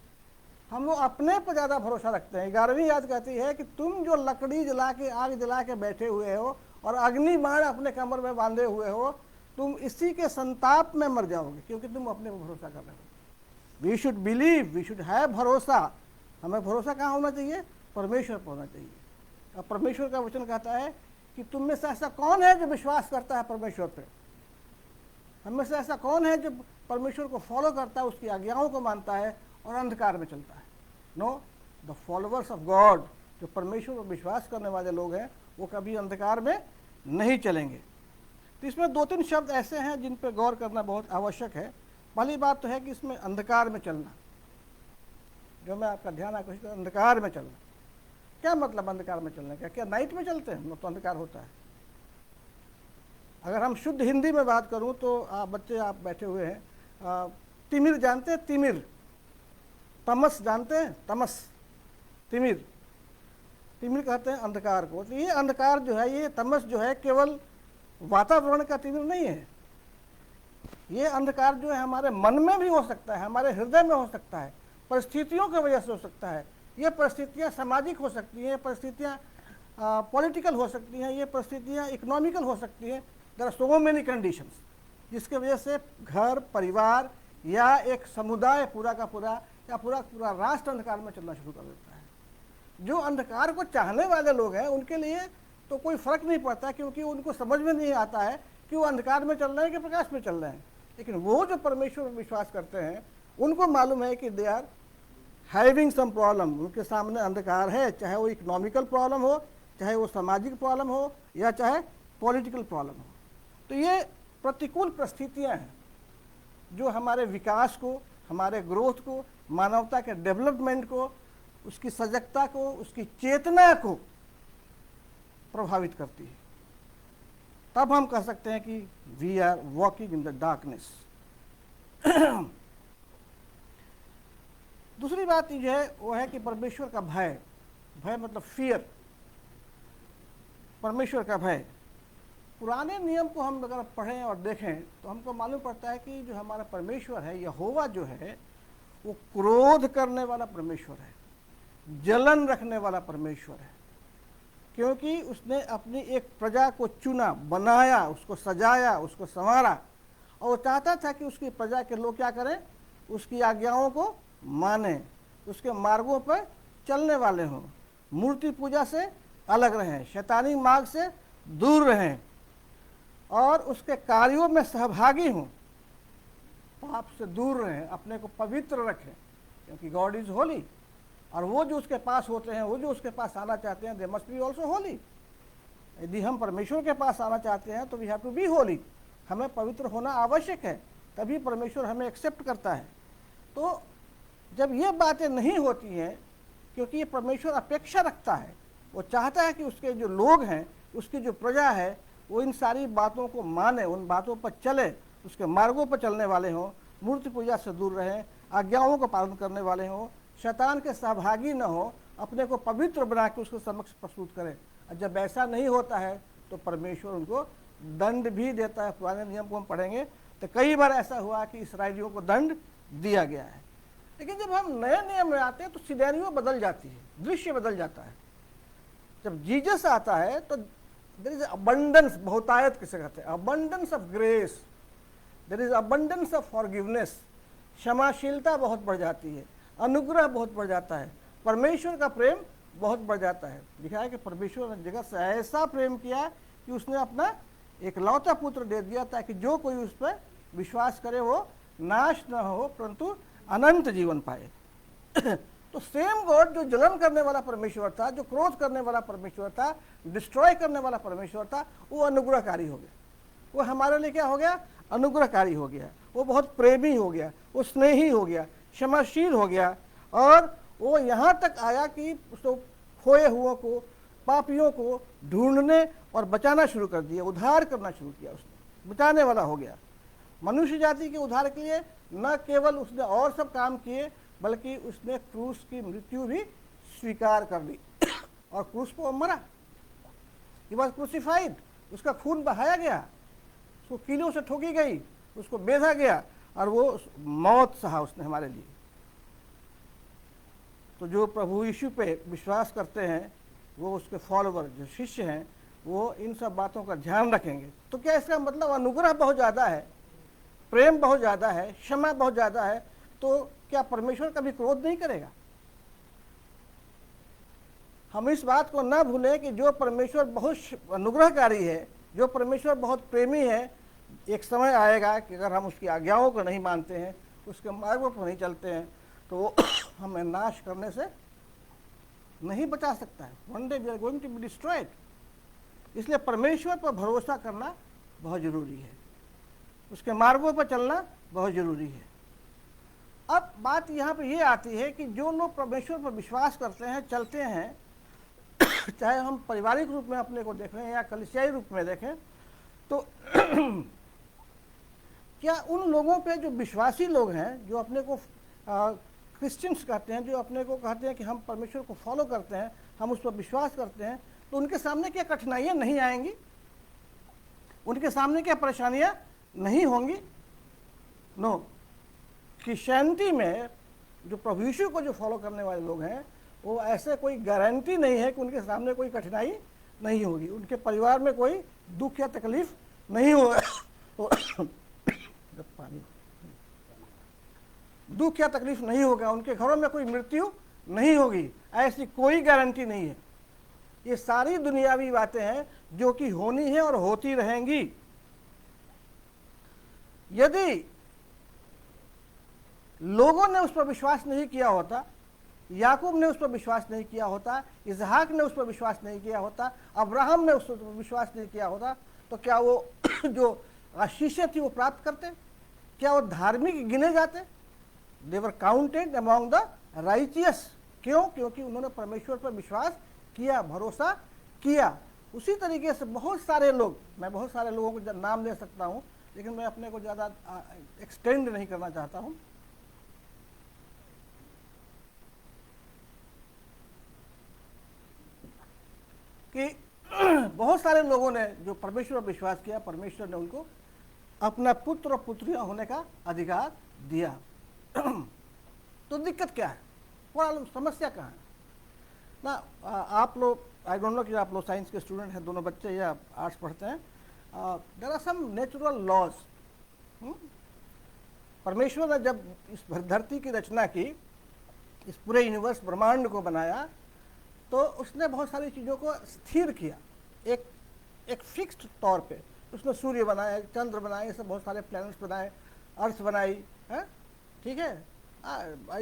हम लोग अपने पर ज़्यादा भरोसा रखते हैं। 11वीं आयत कहती है कि तुम जो लकड़ी जला के, आग जला के बैठे हुए हो और अग्नि बाण अपने कमर में बांधे हुए हो, तुम इसी के संताप में मर जाओगे, क्योंकि तुम अपने पर भरोसा कर रहे हो। We should believe, we should have भरोसा। हमें भरोसा कहाँ होना चाहिए? परमेश्वर पर होना चाहिए। और परमेश्वर का वचन कहता है कि तुम में से ऐसा कौन है जो विश्वास करता है परमेश्वर पे? हम में से ऐसा कौन है जो परमेश्वर को फॉलो करता है, उसकी आज्ञाओं को मानता है और अंधकार में चलता है? No, the followers of God, जो परमेश्वर पर विश्वास करने वाले लोग हैं, वो कभी अंधकार में नहीं चलेंगे। तो इसमें 2-3 शब्द ऐसे हैं जिन पर गौर करना बहुत आवश्यक है। पहली बात तो है कि इसमें अंधकार में चलना, जो मैं आपका ध्यान आकर्षित कर, अंधकार में चलना। क्या मतलब अंधकार में चलने का? क्या नाइट में चलते हैं तो अंधकार होता है? अगर हम शुद्ध हिंदी में बात करूं तो बच्चे आप बैठे हुए हैं, तिमिर जानते हैं? तिमिर, तमस जानते हैं? तमस, तिमिर, तिमिर कहते हैं अंधकार को। तो ये अंधकार जो है, ये तमस जो है, केवल वातावरण का तिमिर नहीं है। ये अंधकार जो है हमारे मन में भी हो सकता है, हमारे हृदय में हो सकता है, परिस्थितियों की वजह से हो सकता है। ये परिस्थितियाँ सामाजिक हो सकती हैं, परिस्थितियाँ पॉलिटिकल हो सकती हैं, ये परिस्थितियाँ इकोनॉमिकल हो सकती हैं। There are so many conditions जिसके वजह से घर, परिवार या एक समुदाय पूरा का पूरा या पूरा पूरा राष्ट्र अंधकार में चलना शुरू कर देता है। जो अंधकार को चाहने वाले लोग हैं उनके लिए तो कोई फर्क नहीं पड़ता, क्योंकि उनको समझ में नहीं आता है कि वो अंधकार में चल रहे हैं कि प्रकाश में चल रहे हैं। लेकिन वो जो परमेश्वर पर विश्वास करते हैं उनको मालूम है कि they are having some problem, उनके सामने अंधकार है, चाहे वो इकोनॉमिकल प्रॉब्लम हो, चाहे वो सामाजिक प्रॉब्लम हो, या चाहे पॉलिटिकल प्रॉब्लम हो। तो ये प्रतिकूल परिस्थितियां हैं जो हमारे विकास को, हमारे ग्रोथ को, मानवता के डेवलपमेंट को, उसकी सजगता को, उसकी चेतना को प्रभावित करती है। तब हम कह सकते हैं कि we are walking in the darkness. दूसरी बात ये है वो है कि परमेश्वर का भय, भय मतलब फियर, परमेश्वर का भय। पुराने नियम को हम अगर पढ़ें और देखें तो हमको मालूम पड़ता है कि जो हमारा परमेश्वर है, यहोवा जो है, वो क्रोध करने वाला परमेश्वर है, जलन रखने वाला परमेश्वर है, क्योंकि उसने अपनी एक प्रजा को चुना, बनाया, उसको सजाया, उसको संवारा, और वो चाहता था कि उसकी प्रजा के लोग क्या करें, उसकी आज्ञाओं को माने, उसके मार्गों पर चलने वाले हों, मूर्ति पूजा से अलग रहें, शैतानी मार्ग से दूर रहें, और उसके कार्यों में सहभागी हों, पाप से दूर रहें, अपने को पवित्र रखें, क्योंकि गॉड इज होली। और वो जो उसके पास होते हैं, वो जो उसके पास आना चाहते हैं, they must be also holy. यदि हम परमेश्वर के पास आना चाहते हैं तो we have to be holy, हमें पवित्र होना आवश्यक है, तभी परमेश्वर हमें एक्सेप्ट करता है। तो जब ये बातें नहीं होती हैं, क्योंकि ये परमेश्वर अपेक्षा रखता है, वो चाहता है कि उसके जो लोग हैं, उसकी जो प्रजा है, वो इन सारी बातों को माने, उन बातों पर चले, उसके मार्गों पर चलने वाले हों, मूर्ति पूजा से दूर रहें, आज्ञाओं का पालन करने वाले हों, शैतान के सहभागी न हो, अपने को पवित्र बना के उसके समक्ष प्रस्तुत करें। और जब ऐसा नहीं होता है तो परमेश्वर उनको दंड भी देता है। पुराने नियम को हम पढ़ेंगे तो कई बार ऐसा हुआ कि इस्राएलियों को दंड दिया गया है। लेकिन जब हम नए नियम में आते हैं तो सिनेरियो बदल जाती है, दृश्य बदल जाता है। जब जीसस आता है तो देयर इज अबंडेंस, बहुतायत किसे कहते हैं, abundance of grace, there is abundance of forgiveness, क्षमाशीलता बहुत बढ़ जाती है, अनुग्रह बहुत बढ़ जाता है, परमेश्वर का प्रेम बहुत बढ़ जाता है। लिखा है कि परमेश्वर ने जगत से ऐसा प्रेम किया कि उसने अपना एकलौता पुत्र दे दिया, ताकि जो कोई उस पर विश्वास करे वो नाश न हो परंतु अनंत जीवन पाए। तो सेम गॉड जो जलन करने वाला परमेश्वर था, जो क्रोध करने वाला परमेश्वर था, डिस्ट्रॉय करने वाला परमेश्वर था, वो अनुग्रहकारी हो गया। वो हमारे लिए क्या हो गया, अनुग्रहकारी हो गया, वो बहुत प्रेमी हो गया, वो स्नेही हो गया, क्षमाशील हो गया, और वो यहाँ तक आया कि उसको खोए हुओं को, पापियों को ढूंढने और बचाना शुरू कर दिया, उद्धार करना शुरू किया, उसने बचाने वाला हो गया। मनुष्य जाति के उद्धार के लिए न केवल उसने और सब काम किए, बल्कि उसने क्रूस की मृत्यु भी स्वीकार कर ली और क्रूस पर मरा। ही वॉज क्रूसिफाइड, उसका खून बहाया गया, उसको कीलों से ठोकी गई, उसको बेधा गया, और वो मौत सहा उसने हमारे लिए। तो जो प्रभु यीशु पे विश्वास करते हैं, वो उसके फॉलोवर जो शिष्य हैं, वो इन सब बातों का ध्यान रखेंगे। तो क्या इसका मतलब अनुग्रह बहुत ज़्यादा है, प्रेम बहुत ज़्यादा है, क्षमा बहुत ज़्यादा है, तो क्या परमेश्वर कभी क्रोध नहीं करेगा? हम इस बात को ना भूलें कि जो परमेश्वर बहुत अनुग्रहकारी है, जो परमेश्वर बहुत प्रेमी है, एक समय आएगा कि अगर हम उसकी आज्ञाओं को नहीं मानते हैं, उसके मार्गों पर नहीं चलते हैं, तो वो हमें नाश करने से नहीं बचा सकता है। One day we are going to be destroyed. इसलिए परमेश्वर पर भरोसा करना बहुत ज़रूरी है, उसके मार्गों पर चलना बहुत ज़रूरी है। अब बात यहाँ पे ये आती है कि जो लोग परमेश्वर पर विश्वास करते हैं, चलते हैं, चाहे हम पारिवारिक रूप में अपने को देखें या कलीसियाई रूप में देखें, तो क्या उन लोगों पे जो विश्वासी लोग हैं, जो अपने को क्रिश्चियंस कहते हैं, जो अपने को कहते हैं कि हम परमेश्वर को फॉलो करते हैं, हम उस पर विश्वास करते हैं, तो उनके सामने क्या कठिनाइयाँ नहीं आएंगी? उनके सामने क्या परेशानियाँ नहीं होंगी? नो। क्रिश्चियनिटी में जो प्रभु यीशु को जो फॉलो करने वाले लोग हैं, वो ऐसे कोई गारंटी नहीं है कि उनके सामने कोई कठिनाई नहीं होगी, उनके परिवार में कोई दुख या तकलीफ नहीं होगा। पानी दुख या तकलीफ नहीं होगा, उनके घरों में कोई मृत्यु नहीं होगी, ऐसी कोई गारंटी नहीं है। ये सारी दुनियावी बातें हैं जो कि होनी है और होती रहेंगी। यदि लोगों ने उस पर विश्वास नहीं किया होता, याकूब ने उस पर विश्वास नहीं किया होता, इसहाक ने उस पर विश्वास नहीं किया होता, अब्राहम ने उस पर विश्वास नहीं किया होता, तो क्या वो जो आशीषें थी वो प्राप्त करते? क्या वो धार्मिक गिने जाते? दे वर काउंटेड अमॉन्ग द राइचियस। क्यों? क्योंकि उन्होंने परमेश्वर पर विश्वास किया, भरोसा किया। उसी तरीके से बहुत सारे लोग, मैं बहुत सारे लोगों को नाम ले सकता हूँ, लेकिन मैं अपने को ज़्यादा एक्सटेंड नहीं करना चाहता हूँ। कि बहुत सारे लोगों ने जो परमेश्वर पर विश्वास किया, परमेश्वर ने उनको अपना पुत्र और पुत्रियां होने का अधिकार दिया। तो दिक्कत क्या है? प्रॉब्लम, समस्या कहाँ है ना? आप लोग, आई डोंट नो कि आप लोग साइंस के स्टूडेंट हैं, दोनों बच्चे या आर्ट्स पढ़ते हैं। There are some natural laws. परमेश्वर ने जब इस धरती की रचना की, इस पूरे यूनिवर्स ब्रह्मांड को बनाया, तो उसने बहुत सारी चीज़ों को स्थिर किया एक फिक्स्ड तौर पे। उसने सूर्य बनाया, चंद्र बनाए, ये सब बहुत सारे प्लैनेट्स बनाए, अर्थ बनाई है, ठीक है।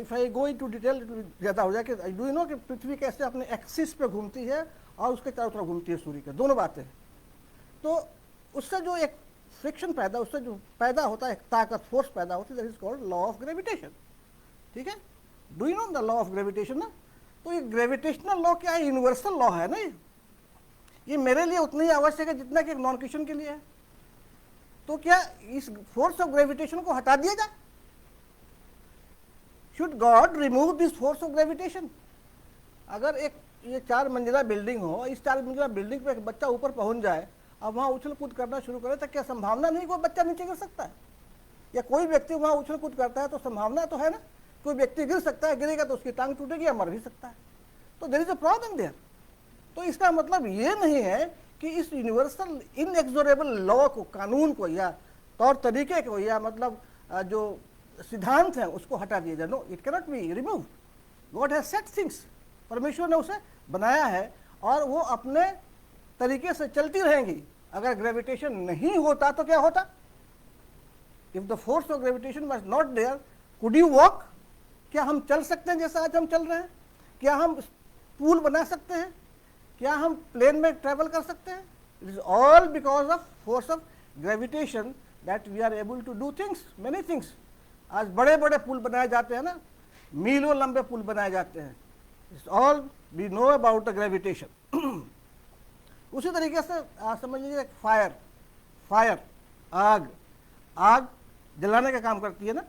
If I go into detail ज़्यादा हो जाए कि डू यू नो कि पृथ्वी कैसे अपने एक्सिस पे घूमती है और उसके चारों तरफ घूमती है सूर्य के, दोनों बातें। तो उससे जो एक फ्रिक्शन पैदा, उससे जो पैदा होता है, एक ताकत, फोर्स पैदा होती है, that is called law of gravitation, ठीक है। Do you know the law of gravitation ना? तो ये ग्रेविटेशनल लॉ क्या है? यूनिवर्सल लॉ है ना। ये मेरे लिए उतना ही आवश्यक है जितना कि एक नॉन क्रिश्चियन के लिए है। तो क्या इस फोर्स ऑफ ग्रेविटेशन को हटा दिया जाए? Should God remove this force of gravitation? अगर एक ये 4 मंजिला बिल्डिंग हो, इस 4 मंजिला बिल्डिंग पे एक बच्चा ऊपर पहुंच जाए और वहाँ उछल कूद करना शुरू करे, तो क्या संभावना नहीं कोई बच्चा नीचे गिर सकता है? या कोई व्यक्ति वहाँ उछल कूद करता है तो संभावना तो है ना, कोई व्यक्ति गिर सकता है, गिरेगा तो उसकी टांग टूटेगी या मर भी सकता है। तो there is a problem there. तो इसका मतलब ये नहीं है कि इस यूनिवर्सल इनएक्सोरेबल लॉ को, कानून को या तौर तरीके को या मतलब जो सिद्धांत है उसको हटा दिया जाए। No, it cannot be remove. God has set things, परमेश्वर ने उसे बनाया है और वो अपने तरीके से चलती रहेंगी। अगर ग्रेविटेशन नहीं होता तो क्या होता? If the force of gravitation was not there, could you walk? क्या हम चल सकते हैं जैसा आज हम चल रहे हैं? क्या हम पुल बना सकते हैं? क्या हम प्लेन में ट्रेवल कर सकते हैं? It is all because of force of gravitation that we are able to do things, many things. आज बड़े बड़े पुल बनाए जाते हैं ना, मीलों लंबे पुल बनाए जाते हैं। It's all we know about the gravitation. उसी तरीके से समझ लीजिए फायर, आग जलाने का काम करती है ना,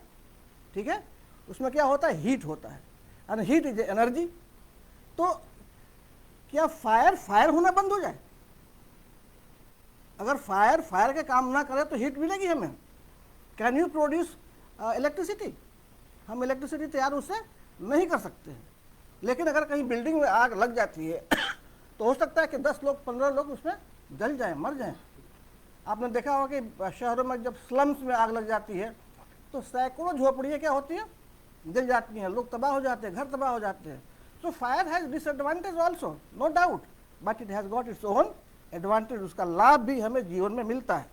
ठीक है। उसमें क्या होता है? हीट होता है, एंड हीट इज एनर्जी। तो क्या फायर होना बंद हो जाए? अगर फायर के काम ना करे तो हीट मिलेगी हमें। Can you produce electricity? हम इलेक्ट्रिसिटी तैयार उससे नहीं कर सकते हैं। लेकिन अगर कहीं बिल्डिंग में आग लग जाती है तो हो सकता है कि 10 लोग 15 लोग उसमें जल जाएं, मर जाएं। आपने देखा होगा कि शहरों में जब स्लम्स में आग लग जाती है तो सैकड़ों झोपड़ियाँ क्या होती हैं? जल जाती हैं, लोग तबाह हो जाते हैं, घर तबाह हो जाते हैं। So fire has disadvantage also, no doubt, but it has got its own advantage. उसका लाभ भी हमें जीवन में मिलता है।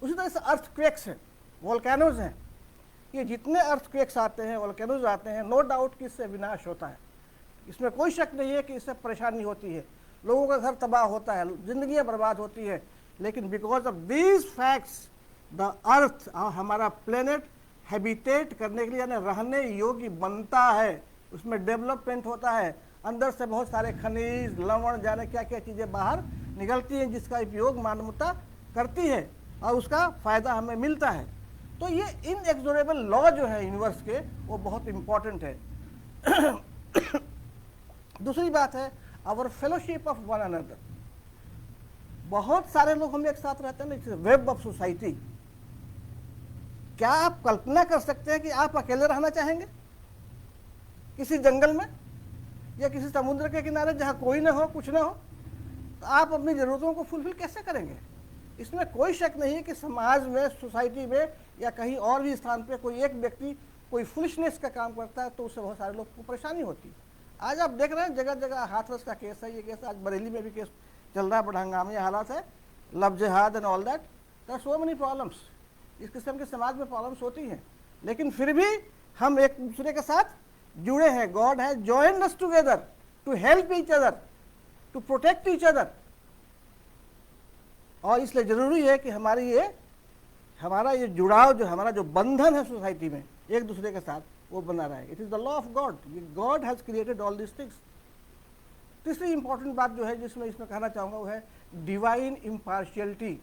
उसी तरह से अर्थक्वेक्स हैं, वोल्केनोज हैं। ये जितने अर्थक्वेक्स आते हैं, वोल्केनोज आते हैं, नो डाउट कि इससे विनाश होता है। इसमें कोई शक नहीं है कि इससे परेशानी होती है, लोगों का घर तबाह होता है, जिंदगियां बर्बाद होती है। लेकिन because of these facts the earth, हमारा प्लेनेट हैबिटेट करने के लिए यानी रहने योग्य बनता है, उसमें डेवलपमेंट होता है, अंदर से बहुत सारे खनिज, लवण, जाने क्या क्या चीज़ें बाहर निकलती हैं जिसका उपयोग मानवता करती है और उसका फ़ायदा हमें मिलता है। तो ये इनएक्सोरेबल लॉ जो है यूनिवर्स के, वो बहुत इम्पॉर्टेंट है। दूसरी बात है our fellowship of one another. बहुत सारे लोग हम एक साथ रहते हैं ना, वेब ऑफ सोसाइटी। क्या आप कल्पना कर सकते हैं कि आप अकेले रहना चाहेंगे किसी जंगल में या किसी समुद्र के किनारे जहां कोई ना हो, कुछ ना हो? तो आप अपनी ज़रूरतों को फुलफिल कैसे करेंगे? इसमें कोई शक नहीं है कि समाज में, सोसाइटी में या कहीं और भी स्थान पे कोई एक व्यक्ति कोई फुलिशनेस का काम करता है तो उससे बहुत सारे लोग को परेशानी होती है। आज आप देख रहे हैं जगह जगह हाथरस का केस है, ये केस आज बरेली में भी केस चल रहा है, बड़ा हंगामी हालात है, love jihad and all that. There are so many problems, इस किस्म के समाज में प्रॉब्लम्स होती हैं, लेकिन फिर भी हम एक दूसरे के साथ जुड़े हैं। God has joined us together to help each other, to protect each other. और इसलिए जरूरी है कि हमारा ये जुड़ाव, जो हमारा जो बंधन है सोसाइटी में एक दूसरे के साथ, वो बना रहे। It is the law of God, God has created all this things. तीसरी इंपॉर्टेंट बात जो है जिसमें इसमें कहना चाहूंगा वो है डिवाइन इम्पार्शियलिटी।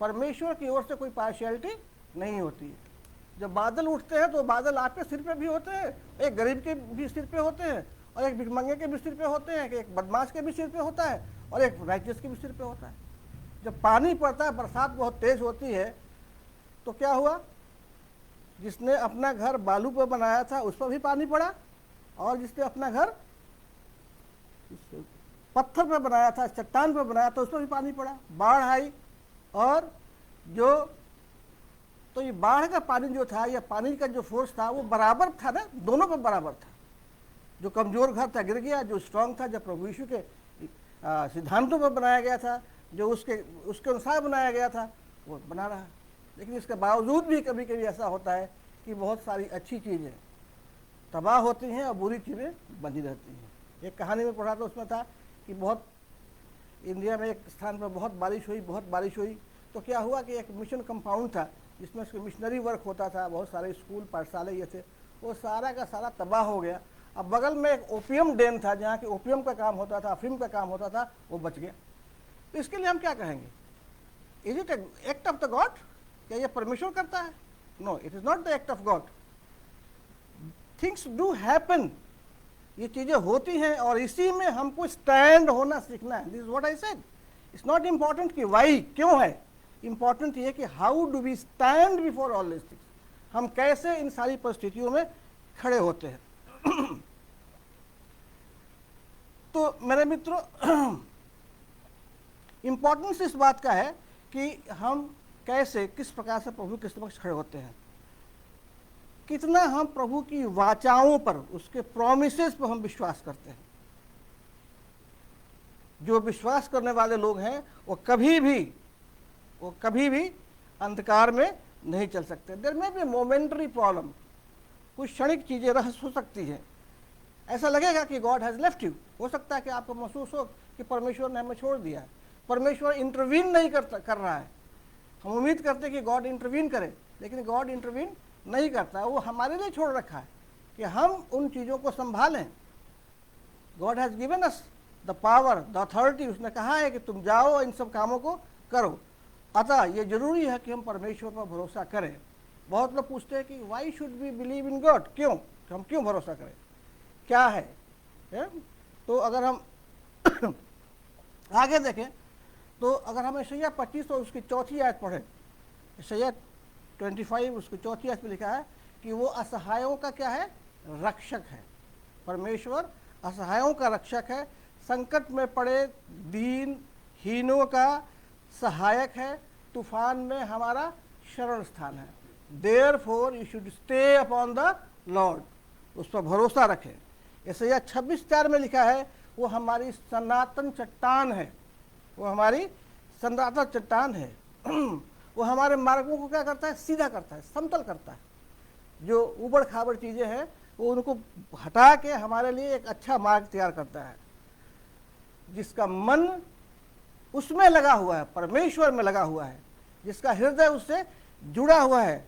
परमेश्वर की ओर से कोई पार्शियलिटी नहीं होती है। जब बादल उठते हैं तो बादल आपके सिर पे भी होते हैं, एक गरीब के भी सिर पे होते हैं, और एक भिखमंगे के भी सिर पे होते हैं, एक बदमाश के भी सिर पे होता है, और एक राइचियस के भी सिर पे होता है। जब पानी पड़ता है, बरसात बहुत तेज होती है, तो क्या हुआ, जिसने अपना घर बालू पर बनाया था उस पर भी पानी पड़ा, और जिसने अपना घर पत्थर पर बनाया था, चट्टान पर बनाया था, उस पर भी पानी पड़ा। बाढ़ आई, और तो ये बाढ़ का पानी जो था, या पानी का जो फोर्स था, वो बराबर था ना, दोनों पर बराबर था। जो कमजोर घर था गिर गया, जो स्ट्रांग था, जब प्रभु यीशु के सिद्धांतों पर बनाया गया था, जो उसके अनुसार बनाया गया था, वो बना रहा। लेकिन इसके बावजूद भी कभी कभी ऐसा होता है कि बहुत सारी अच्छी चीज़ें तबाह होती हैं और बुरी चीज़ें बनी रहती हैं। एक कहानी में पढ़ा था, उसमें था कि बहुत इंडिया में एक स्थान पर बहुत बारिश हुई, तो क्या हुआ कि एक मिशन कंपाउंड था जिसमें उसके मिशनरी वर्क होता था, बहुत सारे स्कूल पाठशाला ये थे, वो सारा का सारा तबाह हो गया। अब बगल में एक ओपियम डेन था, जहाँ की ओपियम का काम होता था, अफीम का काम होता था, वो बच गया। तो इसके लिए हम क्या कहेंगे, is it act of the God? क्या ये परमेश्वर करता है? No, it is not the act of God. Things do happen, ये चीजें होती हैं, और इसी में हमको स्टैंड होना सीखना है। This is what I said. It's not important कि वाई, क्यों है, इंपॉर्टेंट ये कि how do we stand before all this things, हम कैसे इन सारी परिस्थितियों में खड़े होते हैं। तो मेरे मित्रों, इंपॉर्टेंस इस बात का है कि हम कैसे, किस प्रकार से प्रभु के समक्ष खड़े होते हैं, कितना हम प्रभु की वाचाओं पर, उसके प्रोमिसेस पर हम विश्वास करते हैं। जो विश्वास करने वाले लोग हैं वो कभी भी अंधकार में नहीं चल सकते। देयर में बी मोमेंटरी प्रॉब्लम, कुछ क्षणिक चीजें रहस्य हो सकती हैं, ऐसा लगेगा कि गॉड हैज लेफ्ट यू, हो सकता है कि आपको महसूस हो कि परमेश्वर ने हमें छोड़ दिया है, परमेश्वर इंटरवीन नहीं कर रहा है। हम उम्मीद करते हैं कि गॉड इंटरवीन करे, लेकिन गॉड इंटरवीन नहीं करता, वो हमारे लिए छोड़ रखा है कि हम उन चीज़ों को संभालें। God has given us the power, the authority, उसने कहा है कि तुम जाओ इन सब कामों को करो। अतः ये जरूरी है कि हम परमेश्वर पर भरोसा करें। बहुत लोग पूछते हैं कि why should we believe in God, हम क्यों भरोसा करें, क्या है? तो अगर हम आगे देखें तो अगर हम यशायाह 25 और उसकी चौथी आयत पढ़ें, यशायाह 25 उसकी चौथी आयत में लिखा है कि वो असहायों का क्या है, रक्षक है। परमेश्वर असहायों का रक्षक है, संकट में पड़े दीन हीनों का सहायक है, तूफान में हमारा शरण स्थान है। Therefore you should stay upon the Lord, उस पर भरोसा रखें। यशायाह 26:4 में लिखा है वो हमारी सनातन चट्टान है, वो हमारी सनातन चट्टान है। वो हमारे मार्गों को क्या करता है, सीधा करता है, समतल करता है। जो उबड़ खाबड़ चीज़ें हैं वो उनको हटा के हमारे लिए एक अच्छा मार्ग तैयार करता है। जिसका मन उसमें लगा हुआ है, परमेश्वर में लगा हुआ है, जिसका हृदय उससे जुड़ा हुआ है,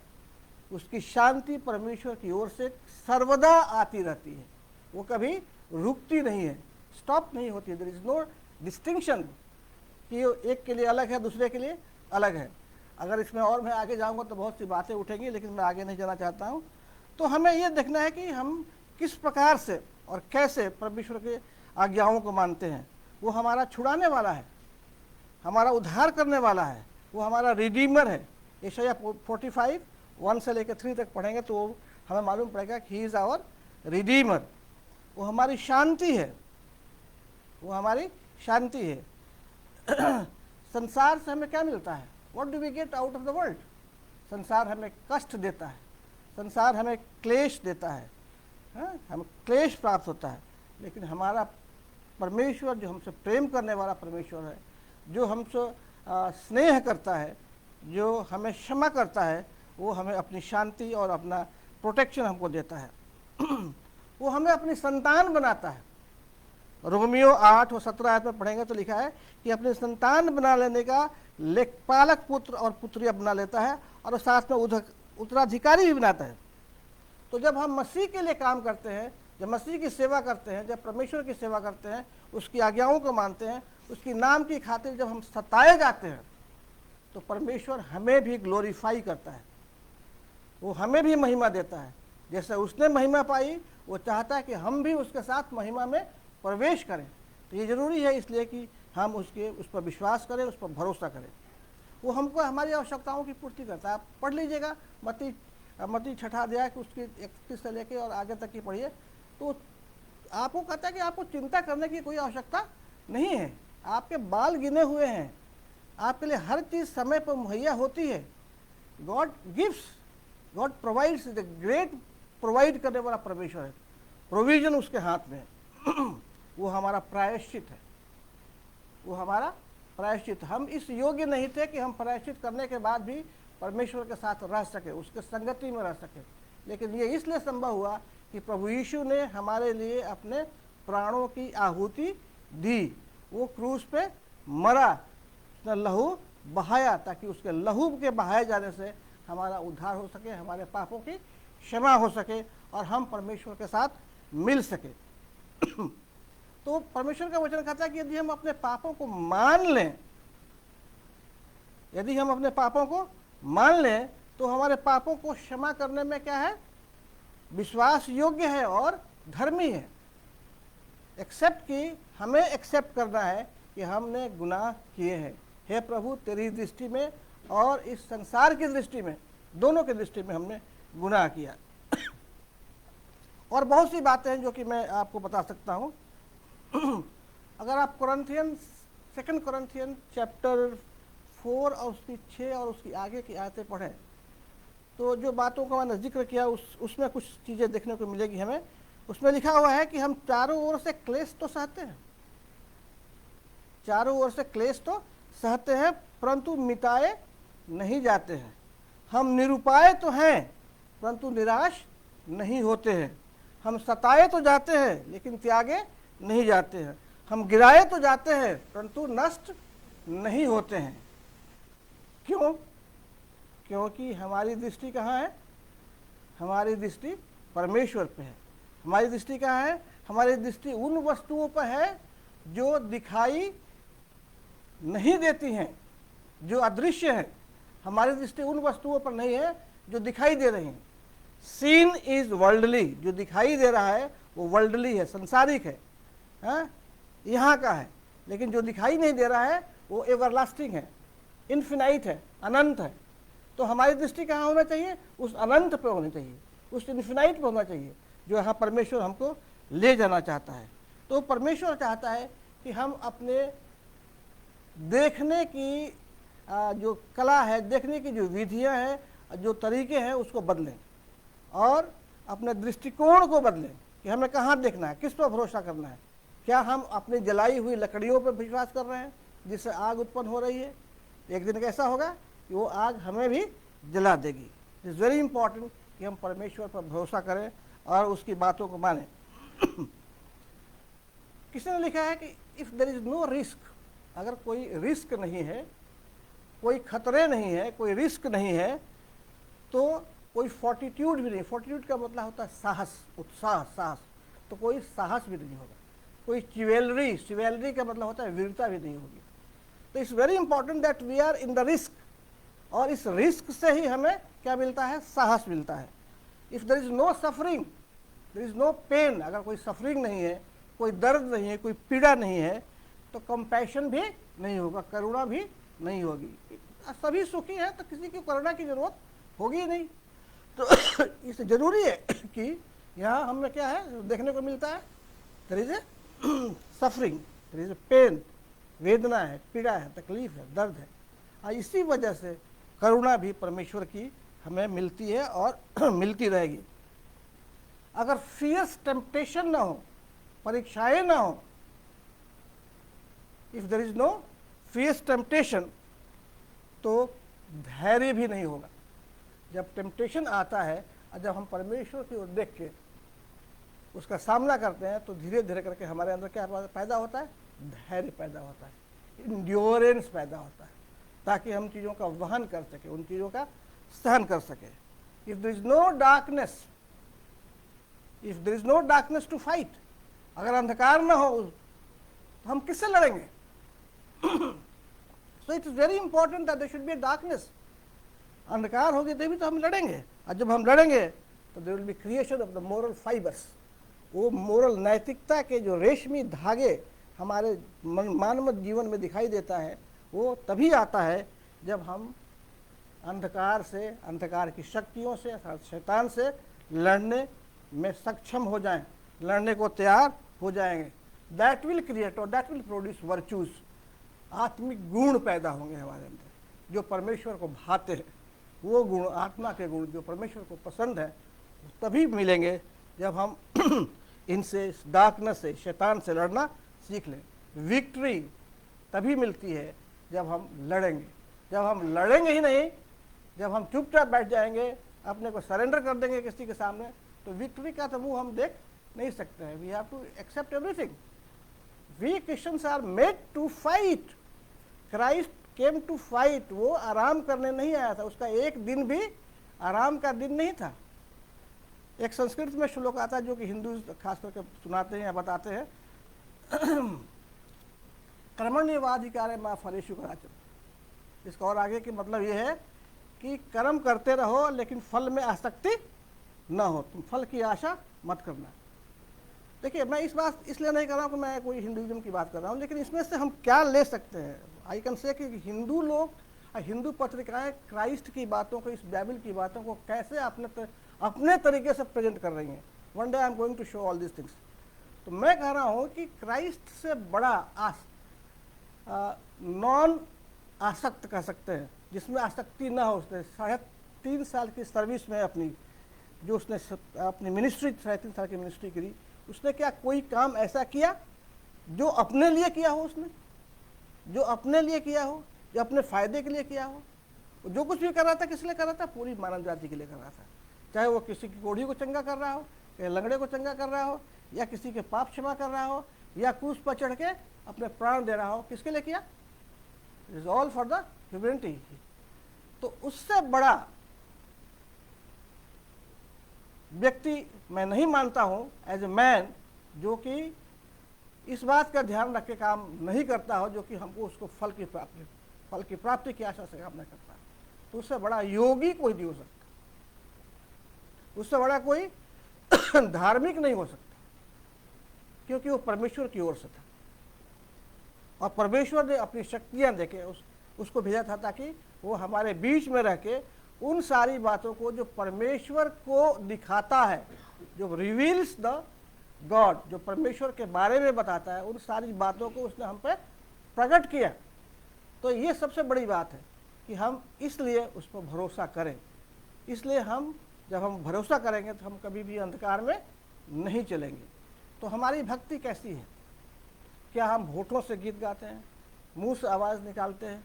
उसकी शांति परमेश्वर की ओर से सर्वदा आती रहती है, वो कभी रुकती नहीं है, स्टॉप नहीं होती। देयर इज नो डिस्टिंक्शन कि एक के लिए अलग है, दूसरे के लिए अलग है। अगर इसमें और मैं आगे जाऊंगा तो बहुत सी बातें उठेंगी, लेकिन मैं आगे नहीं जाना चाहता हूं। तो हमें ये देखना है कि हम किस प्रकार से और कैसे परमेश्वर के आज्ञाओं को मानते हैं। वो हमारा छुड़ाने वाला है, हमारा उद्धार करने वाला है, वो हमारा रिडीमर है। यशायाह 45 1 से लेकर 3 तक पढ़ेंगे तो हमें मालूम पड़ेगा कि ही इज़ आवर रिडीमर। वो हमारी शांति है, वो हमारी शांति है। संसार से हमें क्या मिलता है? What do we get out of the world? संसार हमें कष्ट देता है, संसार हमें क्लेश देता है, हमें क्लेश प्राप्त होता है। लेकिन हमारा परमेश्वर जो हमसे प्रेम करने वाला परमेश्वर है, जो हमसे स्नेह करता है, जो हमें क्षमा करता है, वो हमें अपनी शांति और अपना प्रोटेक्शन हमको देता है। वो हमें अपनी संतान बनाता है। रोमियो 8 और 17 आयत में पढ़ेंगे तो लिखा है कि अपने संतान बना लेने का लेखपालक पुत्र और पुत्री बना लेता है और साथ में उत्तराधिकारी भी बनाता है। तो जब हम मसीह के लिए काम करते हैं, जब मसीह की सेवा करते हैं, जब परमेश्वर की सेवा करते हैं, उसकी आज्ञाओं को मानते हैं, उसकी नाम की खातिर जब हम सताए जाते हैं, तो परमेश्वर हमें भी ग्लोरीफाई करता है, वो हमें भी महिमा देता है। जैसे उसने महिमा पाई, वो चाहता है कि हम भी उसके साथ महिमा में प्रवेश करें। तो ये ज़रूरी है इसलिए कि हम उस पर विश्वास करें, उस पर भरोसा करें। वो हमको हमारी आवश्यकताओं की पूर्ति करता है। आप पढ़ लीजिएगा मत्ती 6 अध्याय की उसकी 31 से लेके और आगे तक की पढ़िए, तो आपको कहता है कि आपको चिंता करने की कोई आवश्यकता नहीं है। आपके बाल गिने हुए हैं, आपके लिए हर चीज़ समय पर मुहैया होती है। God gives, God provides, the great provide करने वाला परमेश्वर है। प्रोविजन उसके हाथ में है। वो हमारा प्रायश्चित है, वो हमारा प्रायश्चित। हम इस योग्य नहीं थे कि हम प्रायश्चित करने के बाद भी परमेश्वर के साथ रह सके, उसके संगति में रह सके। लेकिन ये इसलिए संभव हुआ कि प्रभु यीशु ने हमारे लिए अपने प्राणों की आहुति दी। वो क्रूस पे मरा, उसने लहू बहाया, ताकि उसके लहू के बहाए जाने से हमारा उद्धार हो सके, हमारे पापों की क्षमा हो सके और हम परमेश्वर के साथ मिल सके। तो परमेश्वर का वचन कहता है कि यदि हम अपने पापों को मान लें, यदि हम अपने पापों को मान लें, तो हमारे पापों को क्षमा करने में क्या है? विश्वास योग्य है और धर्मी है। एक्सेप्ट कि हमें एक्सेप्ट करना है कि हमने गुनाह किए हैं। हे प्रभु, तेरी दृष्टि में और इस संसार की दृष्टि में, दोनों की दृष्टि में हमने गुनाह किया। और बहुत सी बातें हैं जो कि मैं आपको बता सकता हूँ। अगर आप सेकंड कोरिन्थियन चैप्टर 4 और उसकी 6 और उसकी आगे की आयतें पढ़ें, तो जो बातों का मैंने जिक्र किया उसमें कुछ चीज़ें देखने को मिलेगी हमें। उसमें लिखा हुआ है कि हम चारों ओर से क्लेश तो सहते हैं, चारों ओर से क्लेश तो सहते हैं, परंतु मिटाए नहीं जाते हैं। हम निरुपाय तो हैं, परंतु निराश नहीं होते हैं। हम सताए तो जाते हैं, लेकिन त्यागे नहीं जाते हैं। हम गिराए तो जाते हैं, परंतु नष्ट नहीं होते हैं। क्यों? क्योंकि हमारी दृष्टि कहाँ है? हमारी दृष्टि परमेश्वर पे है। हमारी दृष्टि कहाँ है? हमारी दृष्टि उन वस्तुओं पर है जो दिखाई नहीं देती हैं, जो अदृश्य है। हमारी दृष्टि उन वस्तुओं पर नहीं है जो दिखाई दे रही हैं। सीन इज वर्ल्डली, जो दिखाई दे रहा है वो वर्ल्डली है, संसारिक है, यहाँ का है। लेकिन जो दिखाई नहीं दे रहा है वो एवरलास्टिंग है, इन्फिनाइट है, अनंत है। तो हमारी दृष्टि कहाँ होना चाहिए? उस अनंत पे होनी चाहिए, उस इन्फिनाइट पे होना चाहिए, जो यहाँ परमेश्वर हमको ले जाना चाहता है। तो परमेश्वर चाहता है कि हम अपने देखने की जो कला है, देखने की जो विधियाँ हैं, जो तरीके हैं, उसको बदलें और अपने दृष्टिकोण को बदलें कि हमें कहाँ देखना है, किस पर भरोसा करना है। क्या हम अपनी जलाई हुई लकड़ियों पर विश्वास कर रहे हैं जिससे आग उत्पन्न हो रही है? एक दिन कैसा होगा कि वो आग हमें भी जला देगी। इट इज़ वेरी इंपॉर्टेंट कि हम परमेश्वर पर भरोसा करें और उसकी बातों को मानें। किसी ने लिखा है कि if there is no risk, अगर कोई रिस्क नहीं है, कोई खतरे नहीं है, कोई रिस्क नहीं है, तो कोई फोर्टिट्यूड भी नहीं। फोर्टिट्यूड का मतलब होता है साहस, उत्साह, साहस। तो कोई साहस भी नहीं होगा। कोई चिवेलरी का मतलब होता है वीरता भी नहीं होगी। तो it's very important that we are in the risk, और इस रिस्क से ही हमें क्या मिलता है? साहस मिलता है। If there is no suffering, there is no pain, अगर कोई सफरिंग नहीं है, कोई दर्द नहीं है, कोई पीड़ा नहीं है, तो कंपैशन भी नहीं होगा, करुणा भी नहीं होगी। सभी सुखी हैं तो किसी की करुणा की जरूरत होगी नहीं। तो इससे जरूरी है कि यहाँ हमें क्या है देखने को मिलता है? There is a suffering, there is a pain, वेदना है, पीड़ा है, तकलीफ है, दर्द है। और इसी वजह से करुणा भी परमेश्वर की हमें मिलती है और मिलती रहेगी। अगर फियर्स टेम्पटेशन ना हो, परीक्षाएं ना हो, if there is no fierce temptation, तो धैर्य भी नहीं होगा। जब टेम्पटेशन आता है और जब हम परमेश्वर की ओर देख के उसका सामना करते हैं, तो धीरे धीरे करके हमारे अंदर क्या पैदा होता है? धैर्य पैदा होता है, इंड्योरेंस पैदा होता है, ताकि हम चीज़ों का वहन कर सके, उन चीज़ों का सहन कर सके। If there is no darkness, if there is no darkness to fight, अगर अंधकार ना हो तो हम किससे लड़ेंगे? So it is very important that there should be darkness. अंधकार होगी तभी तो हम लड़ेंगे, और जब हम लड़ेंगे तो there will be creation of the moral fibres. वो मोरल नैतिकता के जो रेशमी धागे हमारे मानव जीवन में दिखाई देता है, वो तभी आता है जब हम अंधकार से, अंधकार की शक्तियों से, अर्थात शैतान से लड़ने में सक्षम हो जाएं, लड़ने को तैयार हो जाएंगे। दैट विल क्रिएट और दैट विल प्रोड्यूस वर्चूज। आत्मिक गुण पैदा होंगे हमारे अंदर जो परमेश्वर को भाते हैं। वो गुण, आत्मा के गुण जो परमेश्वर को पसंद है, तभी मिलेंगे जब हम इनसे, इस डार्कनेस से, शैतान से लड़ना सीख लें। विक्ट्री तभी मिलती है जब हम लड़ेंगे। जब हम लड़ेंगे ही नहीं, जब हम चुपचाप बैठ जाएंगे, अपने को सरेंडर कर देंगे किसी के सामने, तो विक्ट्री का तो मुंह हम देख नहीं सकते हैं। We have to accept everything. We Christians are made to fight. Christ came to fight. वो आराम करने नहीं आया था, उसका एक दिन भी आराम का दिन नहीं था। एक संस्कृत में श्लोक आता है जो कि हिंदू खास करके सुनाते हैं या बताते हैं, कर्मण्येवाधिकारे मा फलेषु कदाचन। इसका और आगे की मतलब ये है कि कर्म करते रहो लेकिन फल में आसक्ति न हो, तुम फल की आशा मत करना। देखिए, मैं इस बात इसलिए नहीं कर रहा हूँ कि मैं कोई हिंदुइज्म की बात कर रहा हूँ, लेकिन इसमें से हम क्या ले सकते हैं? आई कैन से कि हिंदू लोग, हिंदू पत्रिकाएं क्राइस्ट की बातों को, इस बाइबल की बातों को कैसे अपने तरीके से प्रेजेंट कर रही हैं। One day I am going to show all this things. तो मैं कह रहा हूँ कि क्राइस्ट से बड़ा नॉन आसक्त कह सकते हैं, जिसमें आसक्ति ना हो। उसने 3.5 साल की सर्विस में अपनी, जो उसने अपनी मिनिस्ट्री, 3.5 साल की मिनिस्ट्री करी, उसने क्या कोई काम ऐसा किया जो अपने लिए किया हो? उसने जो अपने लिए किया हो, जो अपने फायदे के लिए किया हो? जो कुछ भी कर रहा था किस लिए कर रहा था? पूरी मानव जाति के लिए कर रहा था। चाहे वो किसी की कोढ़ी को चंगा कर रहा हो, या लंगड़े को चंगा कर रहा हो, या किसी के पाप क्षमा कर रहा हो, या क्रूस पर चढ़ के अपने प्राण दे रहा हो, किसके लिए किया? It is all for the humanity. तो उससे बड़ा व्यक्ति मैं नहीं मानता हूं एज ए मैन, जो कि इस बात का ध्यान रख के काम नहीं करता हो, जो कि हमको उसको फल की प्राप्ति की आशा से काम नहीं करता। तो उससे बड़ा योगी कोई नहीं हो सकता, उससे बड़ा कोई धार्मिक नहीं हो सकता, क्योंकि वो परमेश्वर की ओर से था। और परमेश्वर ने अपनी शक्तियां देके उसको भेजा था ताकि वो हमारे बीच में रह के उन सारी बातों को जो परमेश्वर को दिखाता है, जो रिवील्स द गॉड, जो परमेश्वर के बारे में बताता है, उन सारी बातों को उसने हम पे प्रकट किया। तो ये सबसे बड़ी बात है कि हम इसलिए उस पर भरोसा करें। इसलिए जब हम भरोसा करेंगे तो हम कभी भी अंधकार में नहीं चलेंगे। तो हमारी भक्ति कैसी है? क्या हम होठों से गीत गाते हैं, मुंह से आवाज़ निकालते हैं,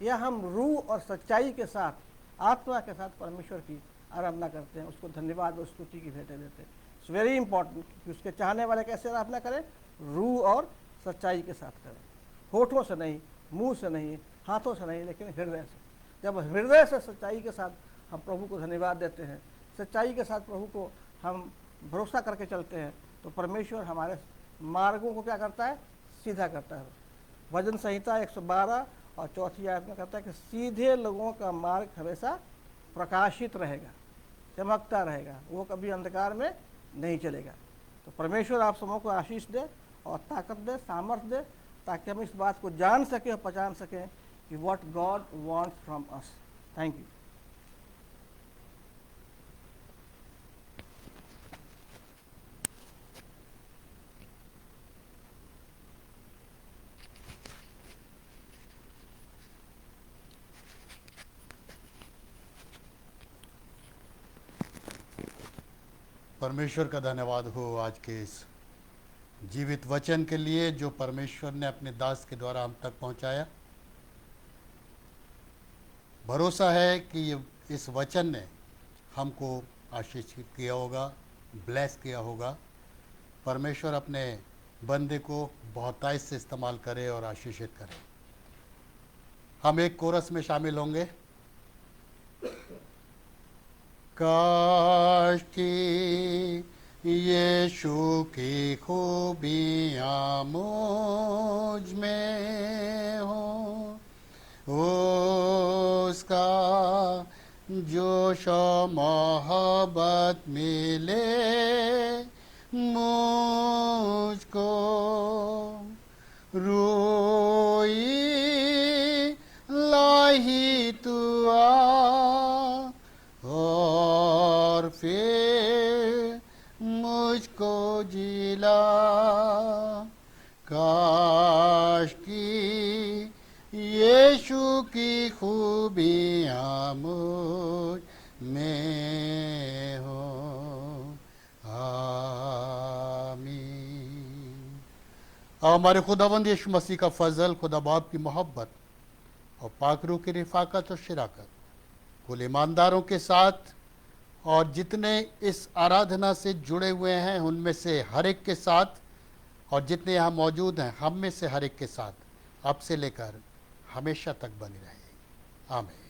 या हम रूह और सच्चाई के साथ, आत्मा के साथ परमेश्वर की आराधना करते हैं, उसको धन्यवाद और स्तुति की भेंटें देते हैं? इट्स वेरी इंपॉर्टेंट कि उसके चाहने वाले कैसे आराधना करें? रूह और सच्चाई के साथ करें। होठों से नहीं, मुंह से नहीं, हाथों से नहीं, लेकिन हृदय से। जब हृदय से सच्चाई के साथ हम प्रभु को धन्यवाद देते हैं, सच्चाई के साथ प्रभु को हम भरोसा करके चलते हैं, तो परमेश्वर हमारे मार्गों को क्या करता है? सीधा करता है। भजन संहिता 112 और 4वीं आयत में कहता है कि सीधे लोगों का मार्ग हमेशा प्रकाशित रहेगा, चमकता रहेगा, वो कभी अंधकार में नहीं चलेगा। तो परमेश्वर आप सबों को आशीष दे और ताकत दे, सामर्थ्य दे, ताकि हम इस बात को जान सकें और पहचान सकें कि what God wants from us. Thank you. परमेश्वर का धन्यवाद हो आज के इस जीवित वचन के लिए जो परमेश्वर ने अपने दास के द्वारा हम तक पहुंचाया। भरोसा है कि ये इस वचन ने हमको आशीषित किया होगा, ब्लेस किया होगा। परमेश्वर अपने बंदे को बहुतायत से इस्तेमाल करे और आशीषित करे। हम एक कोरस में शामिल होंगे। काश कि यीशु की खूबियाँ मुझ में हो, उसका जोश और मोहब्बत मिले मुझको, रोई लाही तू आ और फिर मुझको जिला। काश की यीशु की खूबियाँ मुझ में हो। आमीन। हमारे खुदावंद यीशु मसीह का फजल, खुदा बाप की मोहब्बत और पाक रूह की रिफाकत और शिराकत कुल ईमानदारों के साथ और जितने इस आराधना से जुड़े हुए हैं उनमें से हर एक के साथ और जितने यहाँ मौजूद हैं हम में से हर एक के साथ अब से लेकर हमेशा तक बनी रहेगी। आमीन।